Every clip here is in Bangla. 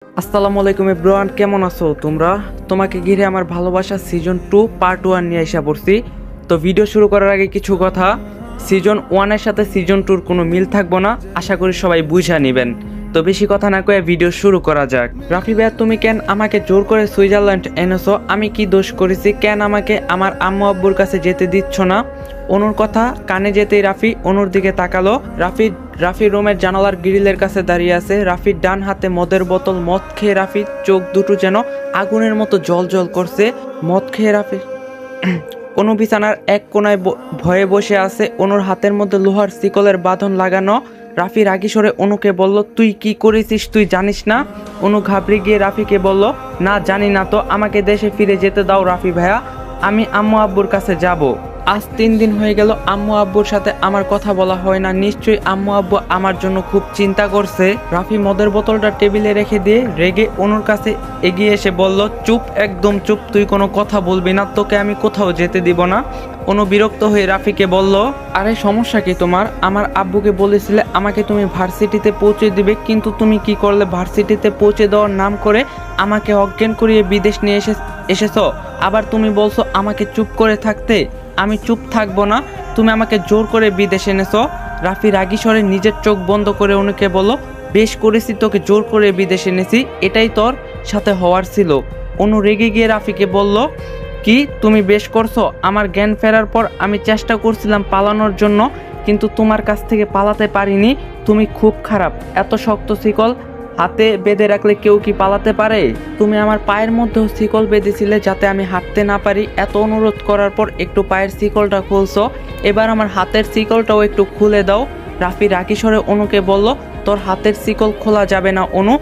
আসসালামু আলাইকুম এভরিওয়ান, কেমন আছো তোমরা? তোমাকে ঘিরে আমার ভালোবাসা সিজন 2 পার্ট 1 নিয়ে এসে পড়ছি। তো ভিডিও শুরু করার আগে কিছু কথা। সিজন 1 এর সাথে সিজন 2 কোনো মিল থাকবো না, আশা করি সবাই বুঝে নেবেন। তো বেশি কথা না কয়ে ভিডিও শুরু করা যাক। রাফি ভাইয়া, তুমি কেন আমাকে জোর করে সুইজারল্যান্ড এনেছো? আমি কি দোষ করেছি? কেন আমাকে আমার আম্মু আব্বুর কাছে যেতে দিচ্ছ না? অনুর কথা কানে যেতেই রাফি অনুর দিকে তাকালো। রাফি রুমের জানালার গ্রিলের কাছে দাঁড়িয়ে আছে। রাফির ডান হাতে মদের বোতল। মদ খেয়ে রাফির চোখ দুটো যেন আগুনের মতো জ্বল করছে। মদ খেয়ে রাফি অনু বিছানার এক কোনায় ভয়ে বসে আছে। অনুর হাতের মধ্যে লোহার শিকলের বাঁধন লাগানো। রাফি রাগী স্বরে অনুকে বলল, তুই কি করেছিস তুই জানিস না? অনু ঘাবড়ে গিয়ে রাফিকে বলল, না জানি না তো, আমাকে দেশে ফিরে যেতে দাও রাফি ভাইয়া, আমি আম্মু আব্বুর কাছে যাব। আজ 3 দিন হয়ে গেল আম্মু আব্বুর সাথে আমার কথা বলা হয় না। নিশ্চয়ই আম্মু আব্বু আমার জন্য খুব চিন্তা করছে। রাফি মদের বোতলটা টেবিলে রেখে দিয়ে রেগে অনুর কাছে এগিয়ে এসে বলল, চুপ, একদম চুপ, তুই কোনো কথা বলবি না, তোকে আমি কোথাও যেতে দিব না। অনু বিরক্ত হয়ে রাফিকে বলল, আরে সমস্যা কি তোমার? আমার আব্বুকে বলেছিলে আমাকে তুমি ভার্সিটিতে পৌঁছে দিবে, কিন্তু তুমি কি করলে? ভার্সিটিতে পৌঁছে দেওয়ার নাম করে আমাকে অজ্ঞান করিয়ে বিদেশ নিয়ে এসেছো। আবার তুমি বলছো আমাকে চুপ করে থাকতে। আমি চুপ থাকবো না, তুমি আমাকে জোর করে বিদেশে এনেছো। রাফি রাগী স্বরে নিজের চোখ বন্ধ করে অনুকে বলল, বেশ করেছি, তোকে জোর করে বিদেশে এনেছি, এটাই তোর সাথে হওয়ার ছিল। অনু রেগে গিয়ে রাফিকে বলল, কি তুমি বেশ করছো? আমার জ্ঞান ফেরার পর আমি চেষ্টা করছিলাম পালানোর জন্য, কিন্তু তোমার কাছ থেকে পালাতে পারিনি। তুমি খুব খারাপ। এত শক্ত শিকল হাতে বেঁধে রাখলে কেউ কি পালাতে পারে? তুমি আমার পায়ের মধ্যেও শিকল বেঁধেছিলে যাতে আমি হাঁটতে না পারি। এত অনুরোধ করার পর একটু পায়ের শিকলটা খুলছো, এবার আমার হাতের শিকলটাও একটু খুলে দাও। রাফি রাগী স্বরে অনুকে বলল, তোর হাতের শিকল খোলা যাবে না অনু,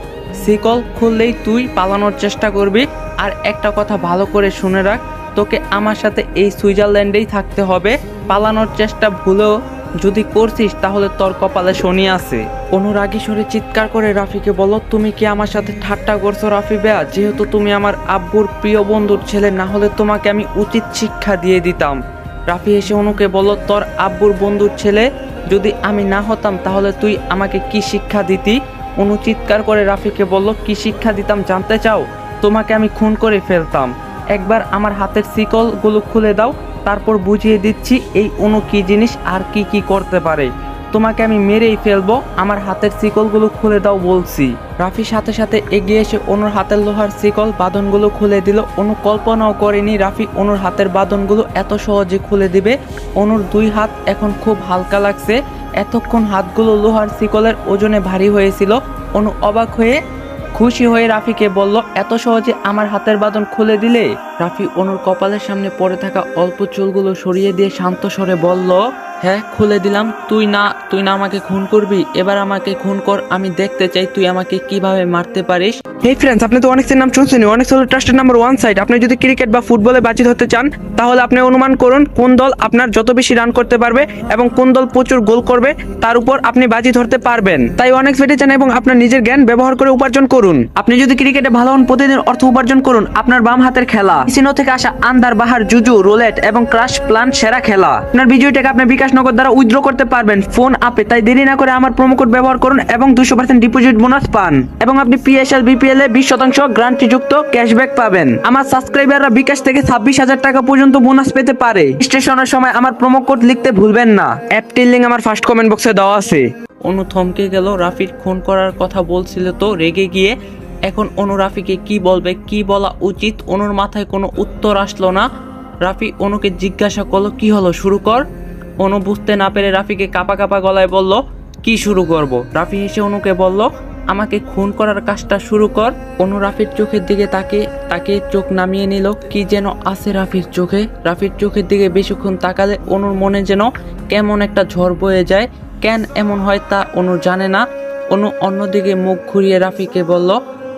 শিকল খুললেই তুই পালানোর চেষ্টা করবি। আর একটা কথা ভালো করে শুনে রাখ, তোকে আমার সাথে এই সুইজারল্যান্ডেই থাকতে হবে। পালানোর চেষ্টা ভুলেও যদি করছিস তাহলে তোর কপালে শনি আছে। অনুরাগী স্বরে চিৎকার করে রাফিকে বলল, তুমি কি আমার সাথে ঠাট্টা করছো রাফি ভাইয়া? যেহেতু তুমি আমার আব্বুর প্রিয় বন্ধুর ছেলে, না হলে তোমাকে আমি উচিত শিক্ষা দিয়ে দিতাম। রাফি এসে অনুকে বলল, তোর আব্বুর বন্ধুর ছেলে যদি আমি না হতাম তাহলে তুই আমাকে কি শিক্ষা দিতি? অনু চিৎকার করে রাফিকে বলল, কি শিক্ষা দিতাম জানতে চাও? তোমাকে আমি খুন করে ফেলতাম। একবার আমার হাতের শিকলগুলো খুলে দাও, তারপর বুঝিয়ে দিচ্ছি এই অনু কি জিনিস আর কি কি করতে পারে। তোমাকে আমি মেরেই ফেলবো, আমার হাতের শিকলগুলো খুলে দাও বলছি। রাফি সাথে সাথে এগিয়ে এসে অনুর হাতের লোহার শিকল বাঁধনগুলো খুলে দিল। অনু কল্পনাও করেনি রাফি অনুর হাতের বাঁধনগুলো এত সহজে খুলে দিবে। অনুর 2 হাত এখন খুব হালকা লাগছে। এতক্ষণ হাতগুলো লোহার শিকলের ওজনে ভারী হয়েছিল। অনু অবাক হয়ে খুশি হয়ে রাফিকে বলল, এত সহজে আমার হাতের বাঁধন খুলে দিলে? রাফি অনুর কপালের সামনে পড়ে থাকা অল্প চুলগুলো সরিয়ে দিয়ে শান্ত স্বরে বলল, হ্যাঁ খুলে দিলাম। তুই না আমাকে খুন করবি? এবার আমাকে খুন কর, আমি দেখতে চাই তুই আমাকে কিভাবে মারতে পারিস। হেই ফ্রেন্ডস, আপনি তো অনেকের নাম শুনছেন। অনেক হলো ট্রাস্টেড নাম্বার 1 সাইট। আপনি যদি ক্রিকেট বা ফুটবলে বাজি ধরতে চান তাহলে আপনি অনুমান করুন কোন দল আপনার যত বেশি রান করতে পারবে এবং কোন দল প্রচুর গোল করবে, তার উপর আপনি বাজি ধরতে পারবেন। তাই অনেক বেটে চান এবং আপনার নিজের জ্ঞান ব্যবহার করে উপার্জন করুন। আপনি যদি ক্রিকেটে ভালো হন, প্রতিদিন অর্থ উপার্জন করুন। আপনার বাম হাতের খেলা ক্যাসিনো থেকে আসা আন্দার বাহার, জুজু, রোলেট এবং ক্রাশ প্ল্যান সেরা খেলা। আপনার বিজয়ী টাকা আপনি বিকাশ নগদ দ্বারা উইথড্র করতে পারবেন ফোন আপে। তাই দেরি না করে আমার প্রোমো কোড ব্যবহার করুন এবং 200% ডিপোজিট বোনাস পান এবং আপনি পিএসএল বিপিএল এ 20% গ্যারান্টি যুক্ত ক্যাশব্যাক পাবেন। আমার সাবস্ক্রাইবাররা বিকাশ থেকে 26,000 টাকা পর্যন্ত বোনাস পেতে পারে। স্টেশনের সময় আমার প্রোমো কোড লিখতে ভুলবেন না। অ্যাপটির লিংক আমার ফার্স্ট কমেন্ট বক্সে দেওয়া আছে। অনু থমকে গেল। রাফির খুন করার কথা বলছিল তো রেগে গিয়ে। এখন অনু রাফিকে কি বলবে, কি বলা উচিত? অনুর মাথায় কোনো উত্তর আসলো না। রাফি অনুকে জিজ্ঞাসা করলো, কি হলো, শুরু কর। অনু বুঝতে না পেরে রাফিকে কাপা কাপা গলায় বলল, কি শুরু করব? রাফি হেসে অনুকে বলল, আমাকে খুন করার কাজটা শুরু কর। অনু রাফির চোখের দিকে তাকে চোখ নামিয়ে নিল। কি যেন আছে রাফির চোখে। রাফির চোখের দিকে বেশিক্ষণ তাকালে অনুর মনে যেন কেমন একটা ঝড় বয়ে যায়। কেন এমন হয় তা অনু জানে না। অনু অন্যদিকে মুখ ঘুরিয়ে রাফিকে বলল,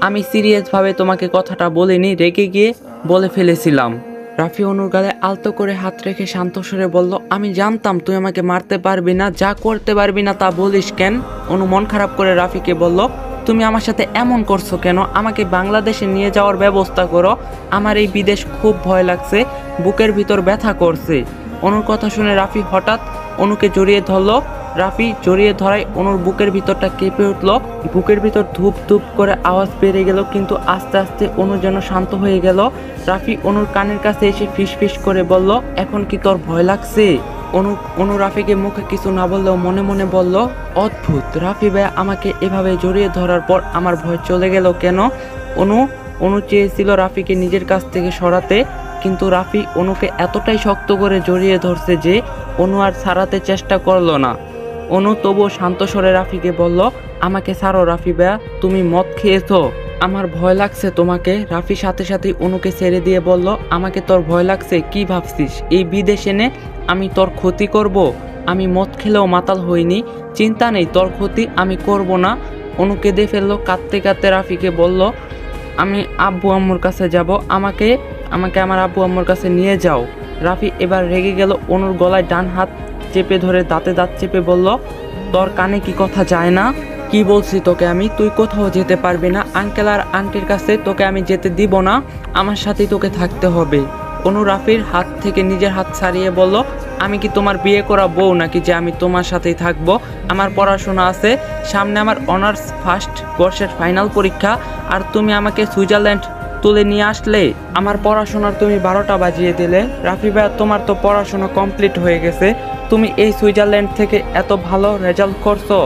আমি সিরিয়াসভাবে তোমাকে কথাটা বলিনি, রেগে গিয়ে বলে ফেলেছিলাম। রাফি অনুর গালে আলতো করে হাত রেখে শান্ত স্বরে বলল, আমি জানতাম তুই আমাকে মারতে পারবি না, যা করতে পারবি না তা বলিস কেন? অনু মন খারাপ করে রাফিকে বলল, তুমি আমার সাথে এমন করছো কেন? আমাকে বাংলাদেশে নিয়ে যাওয়ার ব্যবস্থা করো। আমার এই বিদেশ খুব ভয় লাগছে, বুকের ভিতর ব্যথা করছে। অনুর কথা শুনে রাফি হঠাৎ অনুকে জড়িয়ে ধরল। রাফি জড়িয়ে ধরায় অনুর বুকের ভিতরটা কেঁপে উঠলো। বুকের ভিতর ধূপ ধূপ করে আওয়াজ বেড়ে গেল, কিন্তু আস্তে আস্তে অনু যেন শান্ত হয়ে গেল। রাফি অনুর কানের কাছে এসে ফিস ফিস করে বলল, এখন কি তোর ভয় লাগছে? অনু রাফিকে মুখে কিছু না বললেও মনে মনে বলল, অদ্ভুত, রাফি ভাই আমাকে এভাবে জড়িয়ে ধরার পর আমার ভয় চলে গেল কেন? অনু চেয়েছিল রাফিকে নিজের কাছ থেকে সরাতে, কিন্তু রাফি অনুকে এতটাই শক্ত করে জড়িয়ে ধরছে যে অনু আর ছাড়াতে চেষ্টা করলো না। অনু তবুও শান্ত স্বরে রাফিকে বলল, আমাকে ছাড়ো রাফি ভাইয়া, তুমি মদ খেয়েছো, আমার ভয় লাগছে তোমাকে। রাফি সাথে সাথেই অনুকে ছেড়ে দিয়ে বলল, আমাকে তোর ভয় লাগছে? কি ভাবছিস এই বিদেশ এনে আমি তোর ক্ষতি করব? আমি মদ খেলেও মাতাল হইনি, চিন্তা নেই, তোর ক্ষতি আমি করব না। অনু কেঁদে ফেললো, কাঁদতে কাঁদতে রাফিকে বলল, আমি আব্বু আম্মুর কাছে যাব, আমাকে আমার আব্বু আম্মুর কাছে নিয়ে যাও। রাফি এবার রেগে গেল, অনুর গলায় ডান হাত চেপে ধরে দাঁতে দাঁত চেপে বলল, তোর কানে কি কথা যায় না? কি বলছি তোকে আমি, তুই কোথাও যেতে পারবি না, আঙ্কেল আর আন্টির কাছে তোকে আমি যেতে দিব না, আমার সাথেই তোকে থাকতে হবে। অনু রাফির হাত থেকে নিজের হাত ছাড়িয়ে বলল, আমি কি তোমার বিয়ে করা বউ নাকি যে আমি তোমার সাথেই থাকবো? আমার পড়াশোনা আছে, সামনে আমার অনার্স ফার্স্ট বর্ষের ফাইনাল পরীক্ষা, আর তুমি আমাকে সুইজারল্যান্ড তুলে নিয়ে আসলে, আমার পড়াশোনার তুমি 12টা বাজিয়ে দিলে। রাফি ভাইয়া, তোমার তো পড়াশোনা কমপ্লিট হয়ে গেছে, তুমি এই সুইজারল্যান্ড থেকে এত ভালো রেজাল্ট করছো,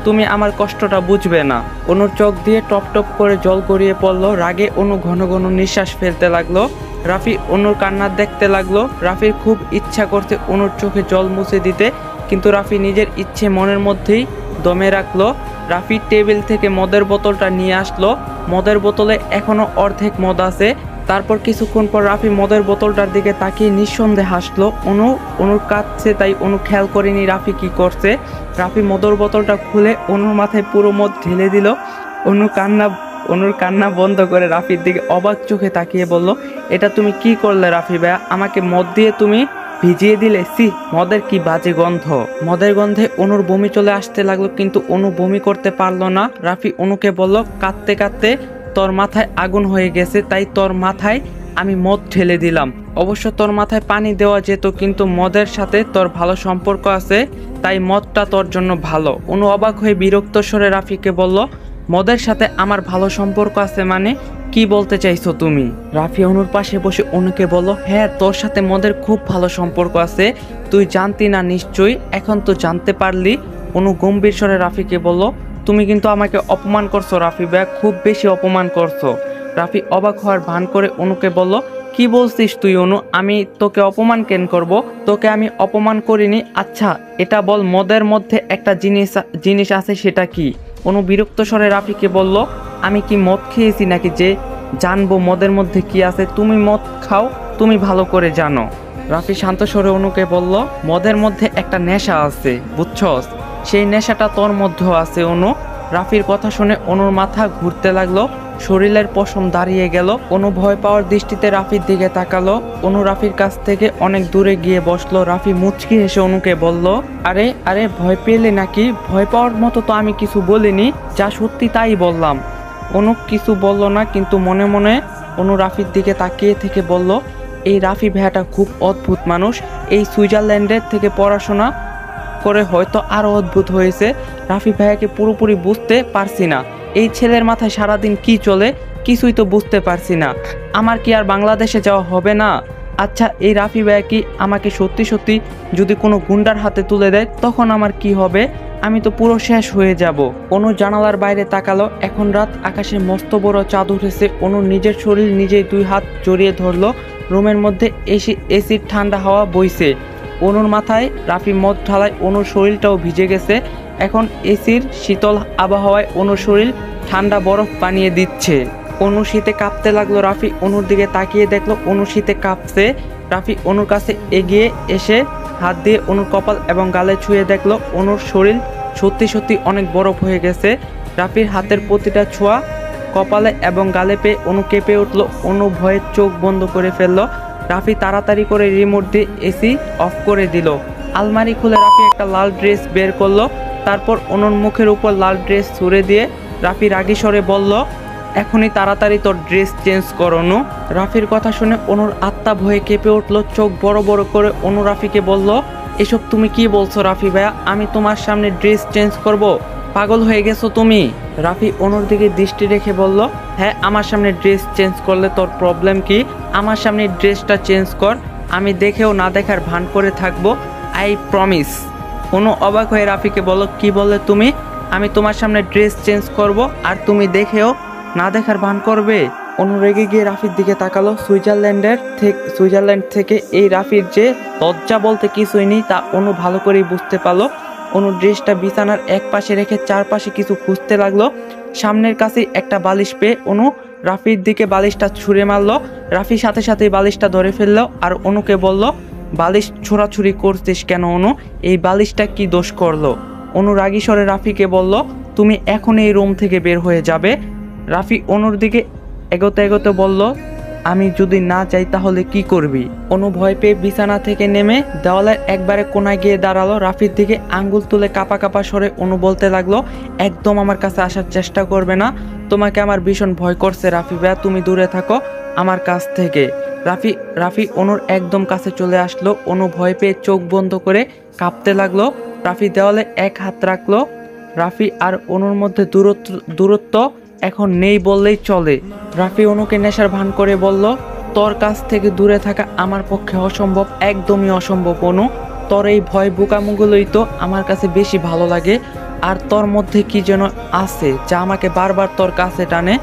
তুমি আমার কষ্টটা বুঝবে না। অনুর চোখ দিয়ে টপ টপ করে জল গড়িয়ে পড়লো, রাগে অনু ঘন ঘন নিঃশ্বাস ফেলতে লাগলো। রাফি অনুর কান্না দেখতে লাগলো। রাফির খুব ইচ্ছা করছে অনুর চোখে জল মুছে দিতে, কিন্তু রাফি নিজের ইচ্ছে মনের মধ্যেই দমে রাখলো। রাফি টেবিল থেকে মদের বোতলটা নিয়ে আসলো, মদের বোতলে এখনো অর্ধেক মদ আছে। তারপর কিছুক্ষণ পর রাফি মদের বোতলটার দিকে তাকিয়ে নিঃসন্দেহে হাসলো। অনুর কাঁদছে, তাই অনু খেয়াল করেনি রাফি কি করছে। রাফি মদের বোতলটা খুলে অনুর মাথায় পুরো মদ ঢেলে দিল। অনুর কান্না বন্ধ করে রাফির দিকে অবাক চোখে তাকিয়ে বলল, এটা তুমি কি করলে রাফি ভাইয়া? আমাকে মদ দিয়ে তুমি ভিজিয়ে দিলে, সি, মদের কি বাজে গন্ধ। মদের গন্ধে অনুর বমি চলে আসতে লাগলো, কিন্তু অনু বমি করতে পারলো না। রাফি অনুকে বলল, কাঁদতে কাঁদতে, তোর মাথায় আগুন হয়ে গেছে, তাই তোর মাথায় আমি মদ ঢেলে দিলাম। অবশ্য তোর মাথায় পানি দেওয়া যেত, কিন্তু মদের সাথে তোর ভালো সম্পর্ক আছে, তাই মদটা তোর জন্য ভালো। অনু অবাক হয়ে বিরক্ত স্বরে রাফিকে বলল, মদের সাথে আমার ভালো সম্পর্ক আছে মানে কি বলতে চাইছো তুমি? রাফি অনুর পাশে বসে অনুকে বলল, হ্যাঁ, তোর সাথে মদের খুব ভালো সম্পর্ক আছে, তুই জানতি না নিশ্চয়ই, এখন তো জানতে পারলি। অনু গম্ভীর স্বরে রাফিকে বলল, তুমি কিন্তু আমাকে অপমান করছো রাফি ভাই, খুব বেশি অপমান করছো। রাফি অবাক হওয়ার ভান করে অনুকে বলল, কি বলছিস তুই অনু? আমি তোকে অপমান কেন করব? তোকে আমি অপমান করিনি। আচ্ছা এটা বল, মদের মধ্যে একটা জিনিস আছে, সেটা কি? অনু বিরক্ত স্বরে রাফিকে বলল, আমি কি মদ খেয়েছি নাকি যে জানবো মদের মধ্যে কি আছে? তুমি মদ খাও, তুমি ভালো করে জানো। রাফি শান্ত স্বরে অনুকে বলল, মদের মধ্যে একটা নেশা আছে, বুঝছস? সেই নেশাটা তোর মধ্যেও আছে অনু। রাফির কথা শুনে অনুর মাথা ঘুরতে লাগলো, শরীরের পশম দাঁড়িয়ে গেল। অনু ভয় পাওয়ার দৃষ্টিতে রাফির দিকে তাকালো। অনু রাফির কাছ থেকে অনেক দূরে গিয়ে বসলো। রাফি মুচকি হেসে অনুকে বলল, আরে আরে ভয় পেলে নাকি? ভয় পাওয়ার মতো তো আমি কিছু বলিনি, যা সত্যি তাই বললাম। অনু কিছু বলল না, কিন্তু মনে মনে অনু রাফির দিকে তাকিয়ে থেকে বলল, এই রাফি ভাইয়াটা খুব অদ্ভুত মানুষ, এই সুইজারল্যান্ডের থেকে পড়াশোনা করে হয়তো আরো অদ্ভুত হয়েছে। রাফি ভাইয়াকে পুরোপুরি বুঝতে পারছি না, এই ছেলের মাথায় সারাদিন কি চলে কিছুই তো বুঝতে পারছি না। আমার কি আর বাংলাদেশে যাওয়া হবে না? আচ্ছা এই রাফি ভাইয়া কি আমাকে সত্যি সত্যি যদি কোনো গুন্ডার হাতে তুলে দেয়, তখন আমার কি হবে? আমি তো পুরো শেষ হয়ে যাব। অনু জানালার বাইরে তাকালো। এখন রাত, আকাশে মস্ত বড় চাঁদ উঠেছে। অনু নিজের শরীর নিজেই 2 হাত জড়িয়ে ধরলো। রুমের মধ্যে এসির ঠান্ডা হাওয়া বইছে। অনুর মাথায় রাফি মদ ঢালায় অনুর শরীরটাও ভিজে গেছে। এখন এসির শীতল আবহাওয়ায় অনুর শরীর ঠান্ডা বরফ বানিয়ে দিচ্ছে। অনু শীতে কাঁপতে লাগলো। রাফি অনুর দিকে তাকিয়ে দেখলো অনু শীতে কাঁপছে। রাফি অনুর কাছে এগিয়ে এসে হাত দিয়ে অনুর কপাল এবং গালে ছুঁয়ে দেখলো অনুর শরীর সত্যি সত্যি অনেক বরফ হয়ে গেছে। রাফির হাতের প্রতিটা ছোঁয়া কপালে এবং গালে পেয়ে অনু কেঁপে উঠলো। অনু ভয়ে চোখ বন্ধ করে ফেললো। রাফি তাড়াতাড়ি করে রিমোট দিয়ে এসি অফ করে দিল। আলমারি খুলে রাফি একটা লাল ড্রেস বের করলো। তারপর অনুর মুখের উপর লাল ড্রেস ছুঁড়ে দিয়ে রাফি রাগী স্বরে বলল, এখনই তাড়াতাড়ি তোর ড্রেস চেঞ্জ কর অনু। রাফির কথা শুনে অনুর আত্মা ভয়ে কেঁপে উঠলো, চোখ বড় বড় করে অনু রাফিকে বলল, এসব তুমি কি বলছো রাফি ভাইয়া? আমি তোমার সামনে ড্রেস চেঞ্জ করব? পাগল হয়ে গেছো তুমি? রাফি অনুর দিকে দৃষ্টি রেখে বলল, হ্যাঁ, আমার সামনে ড্রেস চেঞ্জ করলে তোর প্রবলেম কি? আমার সামনে ড্রেসটা চেঞ্জ কর, আমি দেখেও না দেখার ভান করে থাকবো, আই প্রমিস। অনু অবাক হয়ে রাফিকে বলল, কি বললে তুমি? আমি তোমার সামনে ড্রেস চেঞ্জ করব আর তুমি দেখেও না দেখার ভান করবে? অনু রেগে গিয়ে রাফির দিকে তাকালো। সুইজারল্যান্ড থেকে এই রাফির যে লজ্জা বলতে কিছুই নেই তা অনু ভালো করেই বুঝতে পারলো। অনু ড্রেসটা বিছানার এক পাশে রেখে চারপাশে কিছু খুঁজতে লাগলো। সামনের কাছে একটা বালিশ পেয়ে অনু রাফির দিকে বালিশটা ছুঁড়ে মারলো। রাফির সাথে সাথেই বালিশটা ধরে ফেললো আর অনুকে বলল, বালিশ ছোড়াছুড়ি করছিস কেন অনু? এই বালিশটা কি দোষ করলো? অনু রাগী স্বরে রাফিকে বলল, তুমি এখন এই রুম থেকে বের হয়ে যাবে। রাফি অনুর দিকে এগোতে এগোতে বলল, আমি যদি না যাই তাহলে কি করবি? অনু ভয় পেয়ে বিছানা থেকে নেমে দেওয়ালের একবারে কোনায় গিয়ে দাঁড়ালো। রাফির দিকে আঙ্গুল তুলে কাপা কাপা স্বরে অনু বলতে লাগলো, একদম আমার কাছে আসার চেষ্টা করবে না, তোমাকে আমার ভীষণ ভয় করছে রাফি ভাইয়া, তুমি দূরে থাকো আমার কাছ থেকে। রাফি অনুর একদম কাছে চলে আসলো। অনু ভয় পেয়ে চোখ বন্ধ করে কাঁপতে লাগলো। রাফি দেওয়ালে এক হাত রাখলো। রাফি আর অনুর মধ্যে দূরত্ব এখন নেই বললেই চলে। রাফি অনুকে নেশার ভান করে বলল, তোর কাছ থেকে দূরে থাকা আমার পক্ষে অসম্ভব, একদমই অসম্ভব অনু। তোর এই ভয় বোকামুগুলোই তো আমার কাছে বেশি ভালো লাগে। আর তোর মধ্যে কি যেন আছে যা আমাকে বারবার তোর কাছে টানে।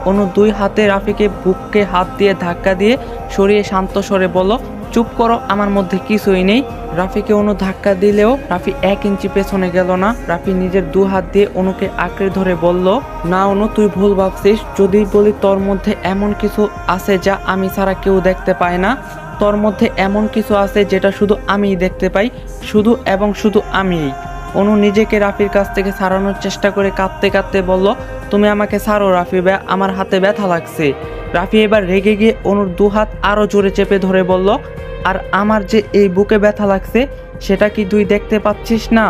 অনু দুই হাতে রাফিকে বুককে হাত দিয়ে ধাক্কা দিয়ে সরিয়ে শান্ত স্বরে বলল, চুপ করো, আমার মধ্যে কিছুই নেই। রাফিকে অনু ধাক্কা দিলেও রাফি 1 ইঞ্চি পেছনে গেল না। রাফি নিজের 2 হাত দিয়ে অনুকে আঁকড়ে ধরে বলল, না অনু, তুই ভুল ভাবছিস। যদি বলি তোর মধ্যে এমন কিছু আছে যা আমি ছাড়া কেউ দেখতে পায় না, তোর মধ্যে এমন কিছু আছে যেটা শুধু আমিই দেখতে পাই, শুধু এবং শুধু আমিই। অনু নিজেকে রাফির কাছ থেকে ছাড়ানোর চেষ্টা করে কাঁদতে কাঁদতে বলল, তুমি আমাকে ছাড়ো রাফি ভাই, আমার হাতে ব্যথা লাগছে। রাফি এবার রেগে গিয়ে অনুর 2 হাত আরো জোরে চেপে ধরে বলল, আর আমার যে এই বুকে ব্যথা লাগছে সেটা কি তুই দেখতে পাচ্ছিস না?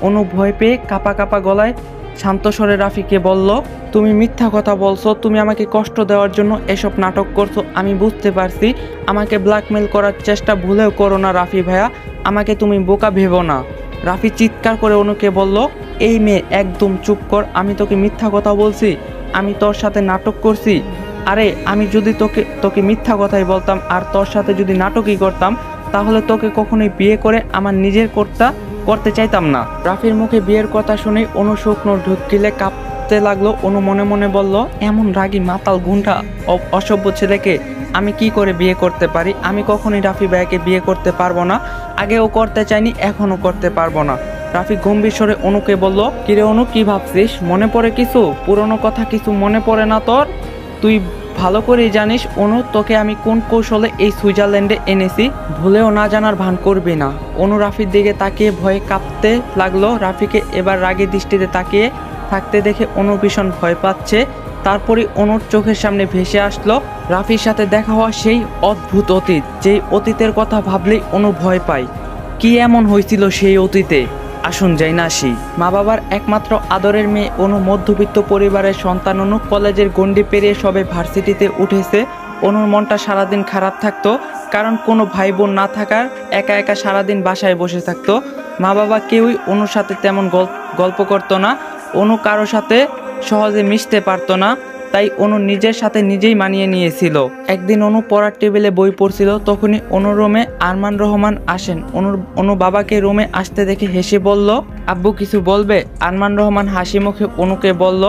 অনু ভয় পেয়ে কাপা কাপা গলায় শান্ত স্বরে রাফিকে বলল, তুমি মিথ্যা কথা বলছো, তুমি আমাকে কষ্ট দেওয়ার জন্য এসব নাটক করছো, আমি বুঝতে পারছি। আমাকে ব্ল্যাকমেল করার চেষ্টা ভুলেও করো না রাফি ভাইয়া, আমাকে তুমি বোকা ভেবো না। রাফি চিৎকার করে অনুকে বলল, এই মেয়ে একদম চুপ কর, আমি তোকে মিথ্যা কথা বলছি? আমি তোর সাথে নাটক করছি? আরে আমি যদি তোকে মিথ্যা কথাই বলতাম আর তোর সাথে যদি নাটকই করতাম, তাহলে তোকে কখনোই বিয়ে করে আমার নিজের করতে চাইতাম না। রাফির মুখে বিয়ের কথা শুনে অনু শুকনো ঢুকিলে কাঁপতে লাগলো। অনু মনে মনে বলল, এমন রাগী মাতাল গুন্ডা অসভ্য ছেলেকে আমি কি করে বিয়ে করতে পারি? আমি কখনোই রাফি ভাইয়াকে বিয়ে করতে পারবো না, আগেও করতে চাইনি, এখনো করতে পারবো না। রাফি গম্ভীর স্বরে অনুকে বলল, কিরে অনু, কি ভাবছিস? মনে পড়ে কিছু? পুরনো কথা কিছু মনে পড়ে না তোর? তুই ভালো করেই জানিস অনু, তোকে আমি কোন কৌশলে এই সুইজারল্যান্ডে এনেছি, ভুলেও না জানার ভান করবি না। অনু রাফির দিকে তাকিয়ে ভয়ে কাঁপতে লাগলো। রাফিকে এবার রাগী দৃষ্টিতে তাকিয়ে থাকতে দেখে অনু ভীষণ ভয় পাচ্ছে। তারপরে অনুর চোখের সামনে ভেসে আসলো রাফির সাথে দেখা হওয়া সেই অদ্ভুত অতীত, যেই অতীতের কথা ভাবলেই অনু ভয় পায়। কি এমন হয়েছিল সেই অতীতে? আসুন যাই না আসি। মা বাবার একমাত্র আদরের মেয়ে অনু মধ্যবিত্ত পরিবারের সন্তান। অনু কলেজের গণ্ডি পেরিয়ে সবে ভার্সিটিতে উঠেছে। অনুর মনটা সারাদিন খারাপ থাকতো, কারণ কোনো ভাই বোন না থাকার একা একা সারাদিন বাসায় বসে থাকতো। মা বাবা কেউই অনুর সাথে তেমন গল্প করতো না। অনু কারো সাথে সহজে মিশতে পারতো না, তাই অনু নিজের সাথে নিজেই মানিয়ে নিয়েছিল। একদিন অনু পড়ার টেবিলে বই পড়ছিল, তখনই অনুর রুমে আরমান রহমান আসেন। অনু বাবাকে রুমে আসতে দেখে হেসে বলল, আব্বু কিছু বলবে? আরমান রহমান হাসি মুখে অনুকে বলল,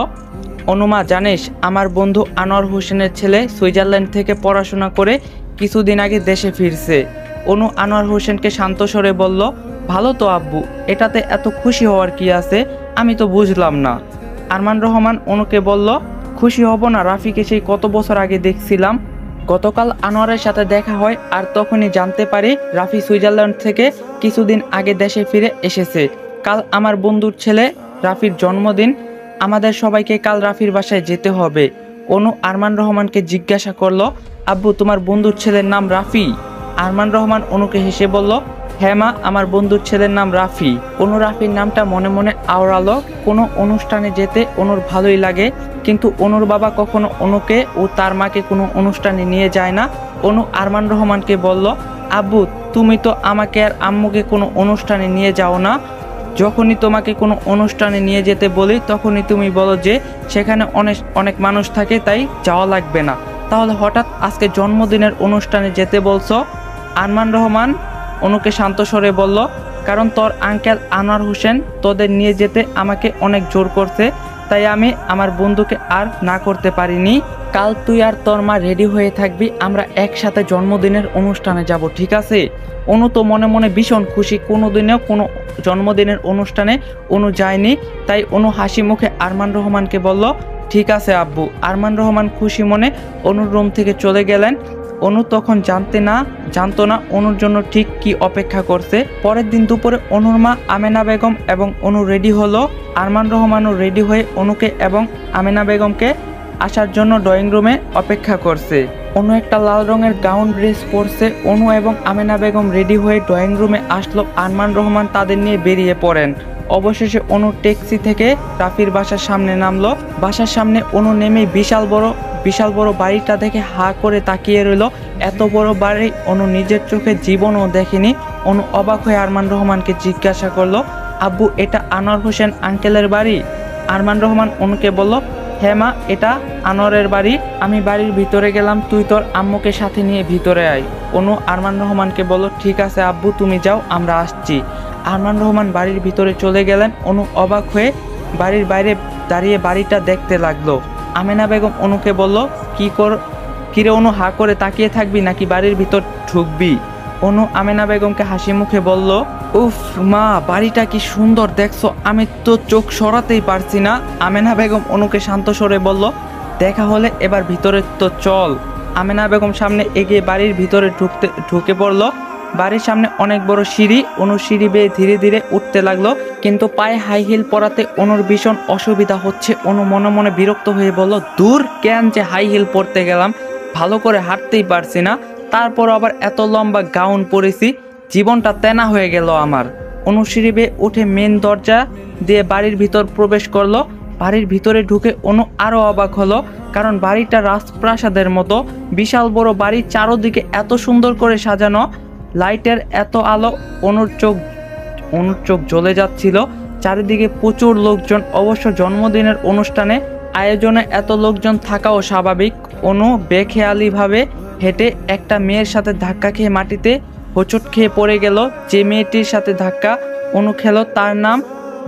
অনুমা জানিস, আমার বন্ধু আনোয়ার হোসেনের ছেলে সুইজারল্যান্ড থেকে পড়াশোনা করে কিছুদিন আগে দেশে ফিরছে। অনু আনোয়ার হোসেনকে শান্ত স্বরে বলল, ভালো তো আব্বু, এটাতে এত খুশি হওয়ার কি আছে? আমি তো বুঝলাম না। আরমান রহমান অনুকে বলল, খুশি হব না? রাফিকে সেই কত বছর আগে দেখছিলাম, গতকাল আনোয়ারের সাথে দেখা হয় আর তখনই জানতে পারি রাফি সুইজারল্যান্ড থেকে কিছুদিন আগে দেশে ফিরে এসেছে। কাল আমার বন্ধুর ছেলে রাফির জন্মদিন, আমাদের সবাইকে কাল রাফির বাসায় যেতে হবে। অনু আরমান রহমানকে জিজ্ঞাসা করলো, আব্বু তোমার বন্ধুর ছেলের নাম রাফি? আরমান রহমান অনুকে হেসে বলল, হ্যাঁ মা, আমার বন্ধুর ছেলের নাম রাফি। অনু রাফির নামটা মনে মনে আওড়ালো। কোনো অনুষ্ঠানে যেতে অনুর ভালোই লাগে, কিন্তু অনুর বাবা কখনো অনুকে ও তার মাকে কোনো অনুষ্ঠানে নিয়ে যায় না। অনু আরমান রহমানকে বলল, আব্বু তুমি তো আমাকে আর আম্মুকে কোনো অনুষ্ঠানে নিয়ে যাও না। যখনই তোমাকে কোনো অনুষ্ঠানে নিয়ে যেতে বলি তখনই তুমি বলো যে সেখানে অনেক অনেক মানুষ থাকে, তাই যাওয়া লাগবে না। তাহলে হঠাৎ আজকে জন্মদিনের অনুষ্ঠানে যেতে বলছো? আরমান রহমান অনুকে শান্ত স্বরে বলল, কারণ তোর আঙ্কেল আনোয়ার হোসেন তোদের নিয়ে যেতে আমাকে অনেক জোর করছে, তাই আমি আমার বন্ধুকে আর না করতে পারিনি। কাল তুই আর তোর মা রেডি হয়ে থাকবি, আমরা একসাথে জন্মদিনের অনুষ্ঠানে যাব, ঠিক আছে? অনু তো মনে মনে ভীষণ খুশি, কোনোদিনও কোনো জন্মদিনের অনুষ্ঠানে অনু যায়নি। তাই অনু হাসি মুখে আরমান রহমানকে বলল, ঠিক আছে আব্বু। আরমান রহমান খুশি মনে অনুর রুম থেকে চলে গেলেন। অনু তখন জানতো না অনুর জন্য ঠিক কি অপেক্ষা করছে। পরের দিন দুপুরে অনুর মা আমেনা বেগম এবং অনু রেডি হলো। আরমান রহমানও রেডি হয়ে অনুকে এবং আমেনা বেগমকে আসার জন্য ড্রয়িং রুমে অপেক্ষা করছে। অনু একটা লাল রঙের গাউন ড্রেস পরছে। অনু এবং আমেনা বেগম রেডি হয়ে ড্রয়িং রুমে আসলো। আরমান রহমান তাদের নিয়ে বেরিয়ে পড়েন। অবশেষে অনু ট্যাক্সি থেকে রাফির বাসার সামনে নামলো। বাসার সামনে অনু নেমে বিশাল বড় বাড়িটা দেখে হা করে তাকিয়ে রইল। এত বড় বাড়ি অনু নিজের চোখে জীবনও দেখেনি। অনু অবাক হয়ে আরমান রহমানকে জিজ্ঞাসা করলো, আব্বু এটা আনোয়ার হোসেন আঙ্কেলের বাড়ি? আরমান রহমান অনুকে বলল, হ্যাঁ মা, এটা আনোয়ারের বাড়ি। আমি বাড়ির ভিতরে গেলাম, তুই তোর আম্মুকে সাথে নিয়ে ভিতরে আয়। অনু আরমান রহমানকে বলল, ঠিক আছে আব্বু, তুমি যাও, আমরা আসছি। আরমান রহমান বাড়ির ভিতরে চলে গেলেন। অনু অবাক হয়ে বাড়ির বাইরে দাঁড়িয়ে বাড়িটা দেখতে লাগলো। আমেনা বেগম অনুকে বলল, কিরে অনু, হা করে তাকিয়ে থাকবি নাকি বাড়ির ভিতর ঢুকবি? অনু আমেনা বেগমকে হাসি মুখে বলল, উফ মা, বাড়িটা কি সুন্দর দেখছো, আমি তো চোখ সরাতেই পারছি না। আমেনা বেগম অনুকে শান্ত স্বরে বলল, দেখা হলে এবার ভিতরে তো চল। আমেনা বেগম সামনে এগিয়ে বাড়ির ভিতরে ঢুকে পড়ল। বাড়ির সামনে অনেক বড় সিঁড়ি। অনু সিঁড়ি বেয়ে ধীরে ধীরে উঠতে লাগলো, কিন্তু পায়ে হাই হিল পরাতে অনুর ভীষণ অসুবিধা হচ্ছে। অনু মনে মনে বিরক্ত হয়ে বলল, দূর, কেন যে হাই হিল পরতে গেলাম, ভালো করে হাঁটতেই পারছি না, তারপর আবার এত লম্বা গাউন পরেছি, জীবনটা তেনা হয়ে গেল আমার। অনু সিঁড়ি বেয়ে উঠে মেন দরজা দিয়ে বাড়ির ভিতর প্রবেশ করলো। বাড়ির ভিতরে ঢুকে অনু আরো অবাক হলো, কারণ বাড়িটা রাজপ্রাসাদের মতো। বিশাল বড় বাড়ি, চারদিকে এত সুন্দর করে সাজানো, লাইটের এত আলো, অনুর চোখ জ্বলে যাচ্ছিল। চারিদিকে প্রচুর লোকজন। অবশ্য জন্মদিনের অনুষ্ঠানে আয়োজনে এত লোকজন থাকাও স্বাভাবিক। অনু বেখেয়ালিভাবে হেঁটে একটা মেয়ের সাথে ধাক্কা খেয়ে মাটিতে হোঁচট খেয়ে পড়ে গেল। যে মেয়েটির সাথে ধাক্কা অনু খেলো তার নাম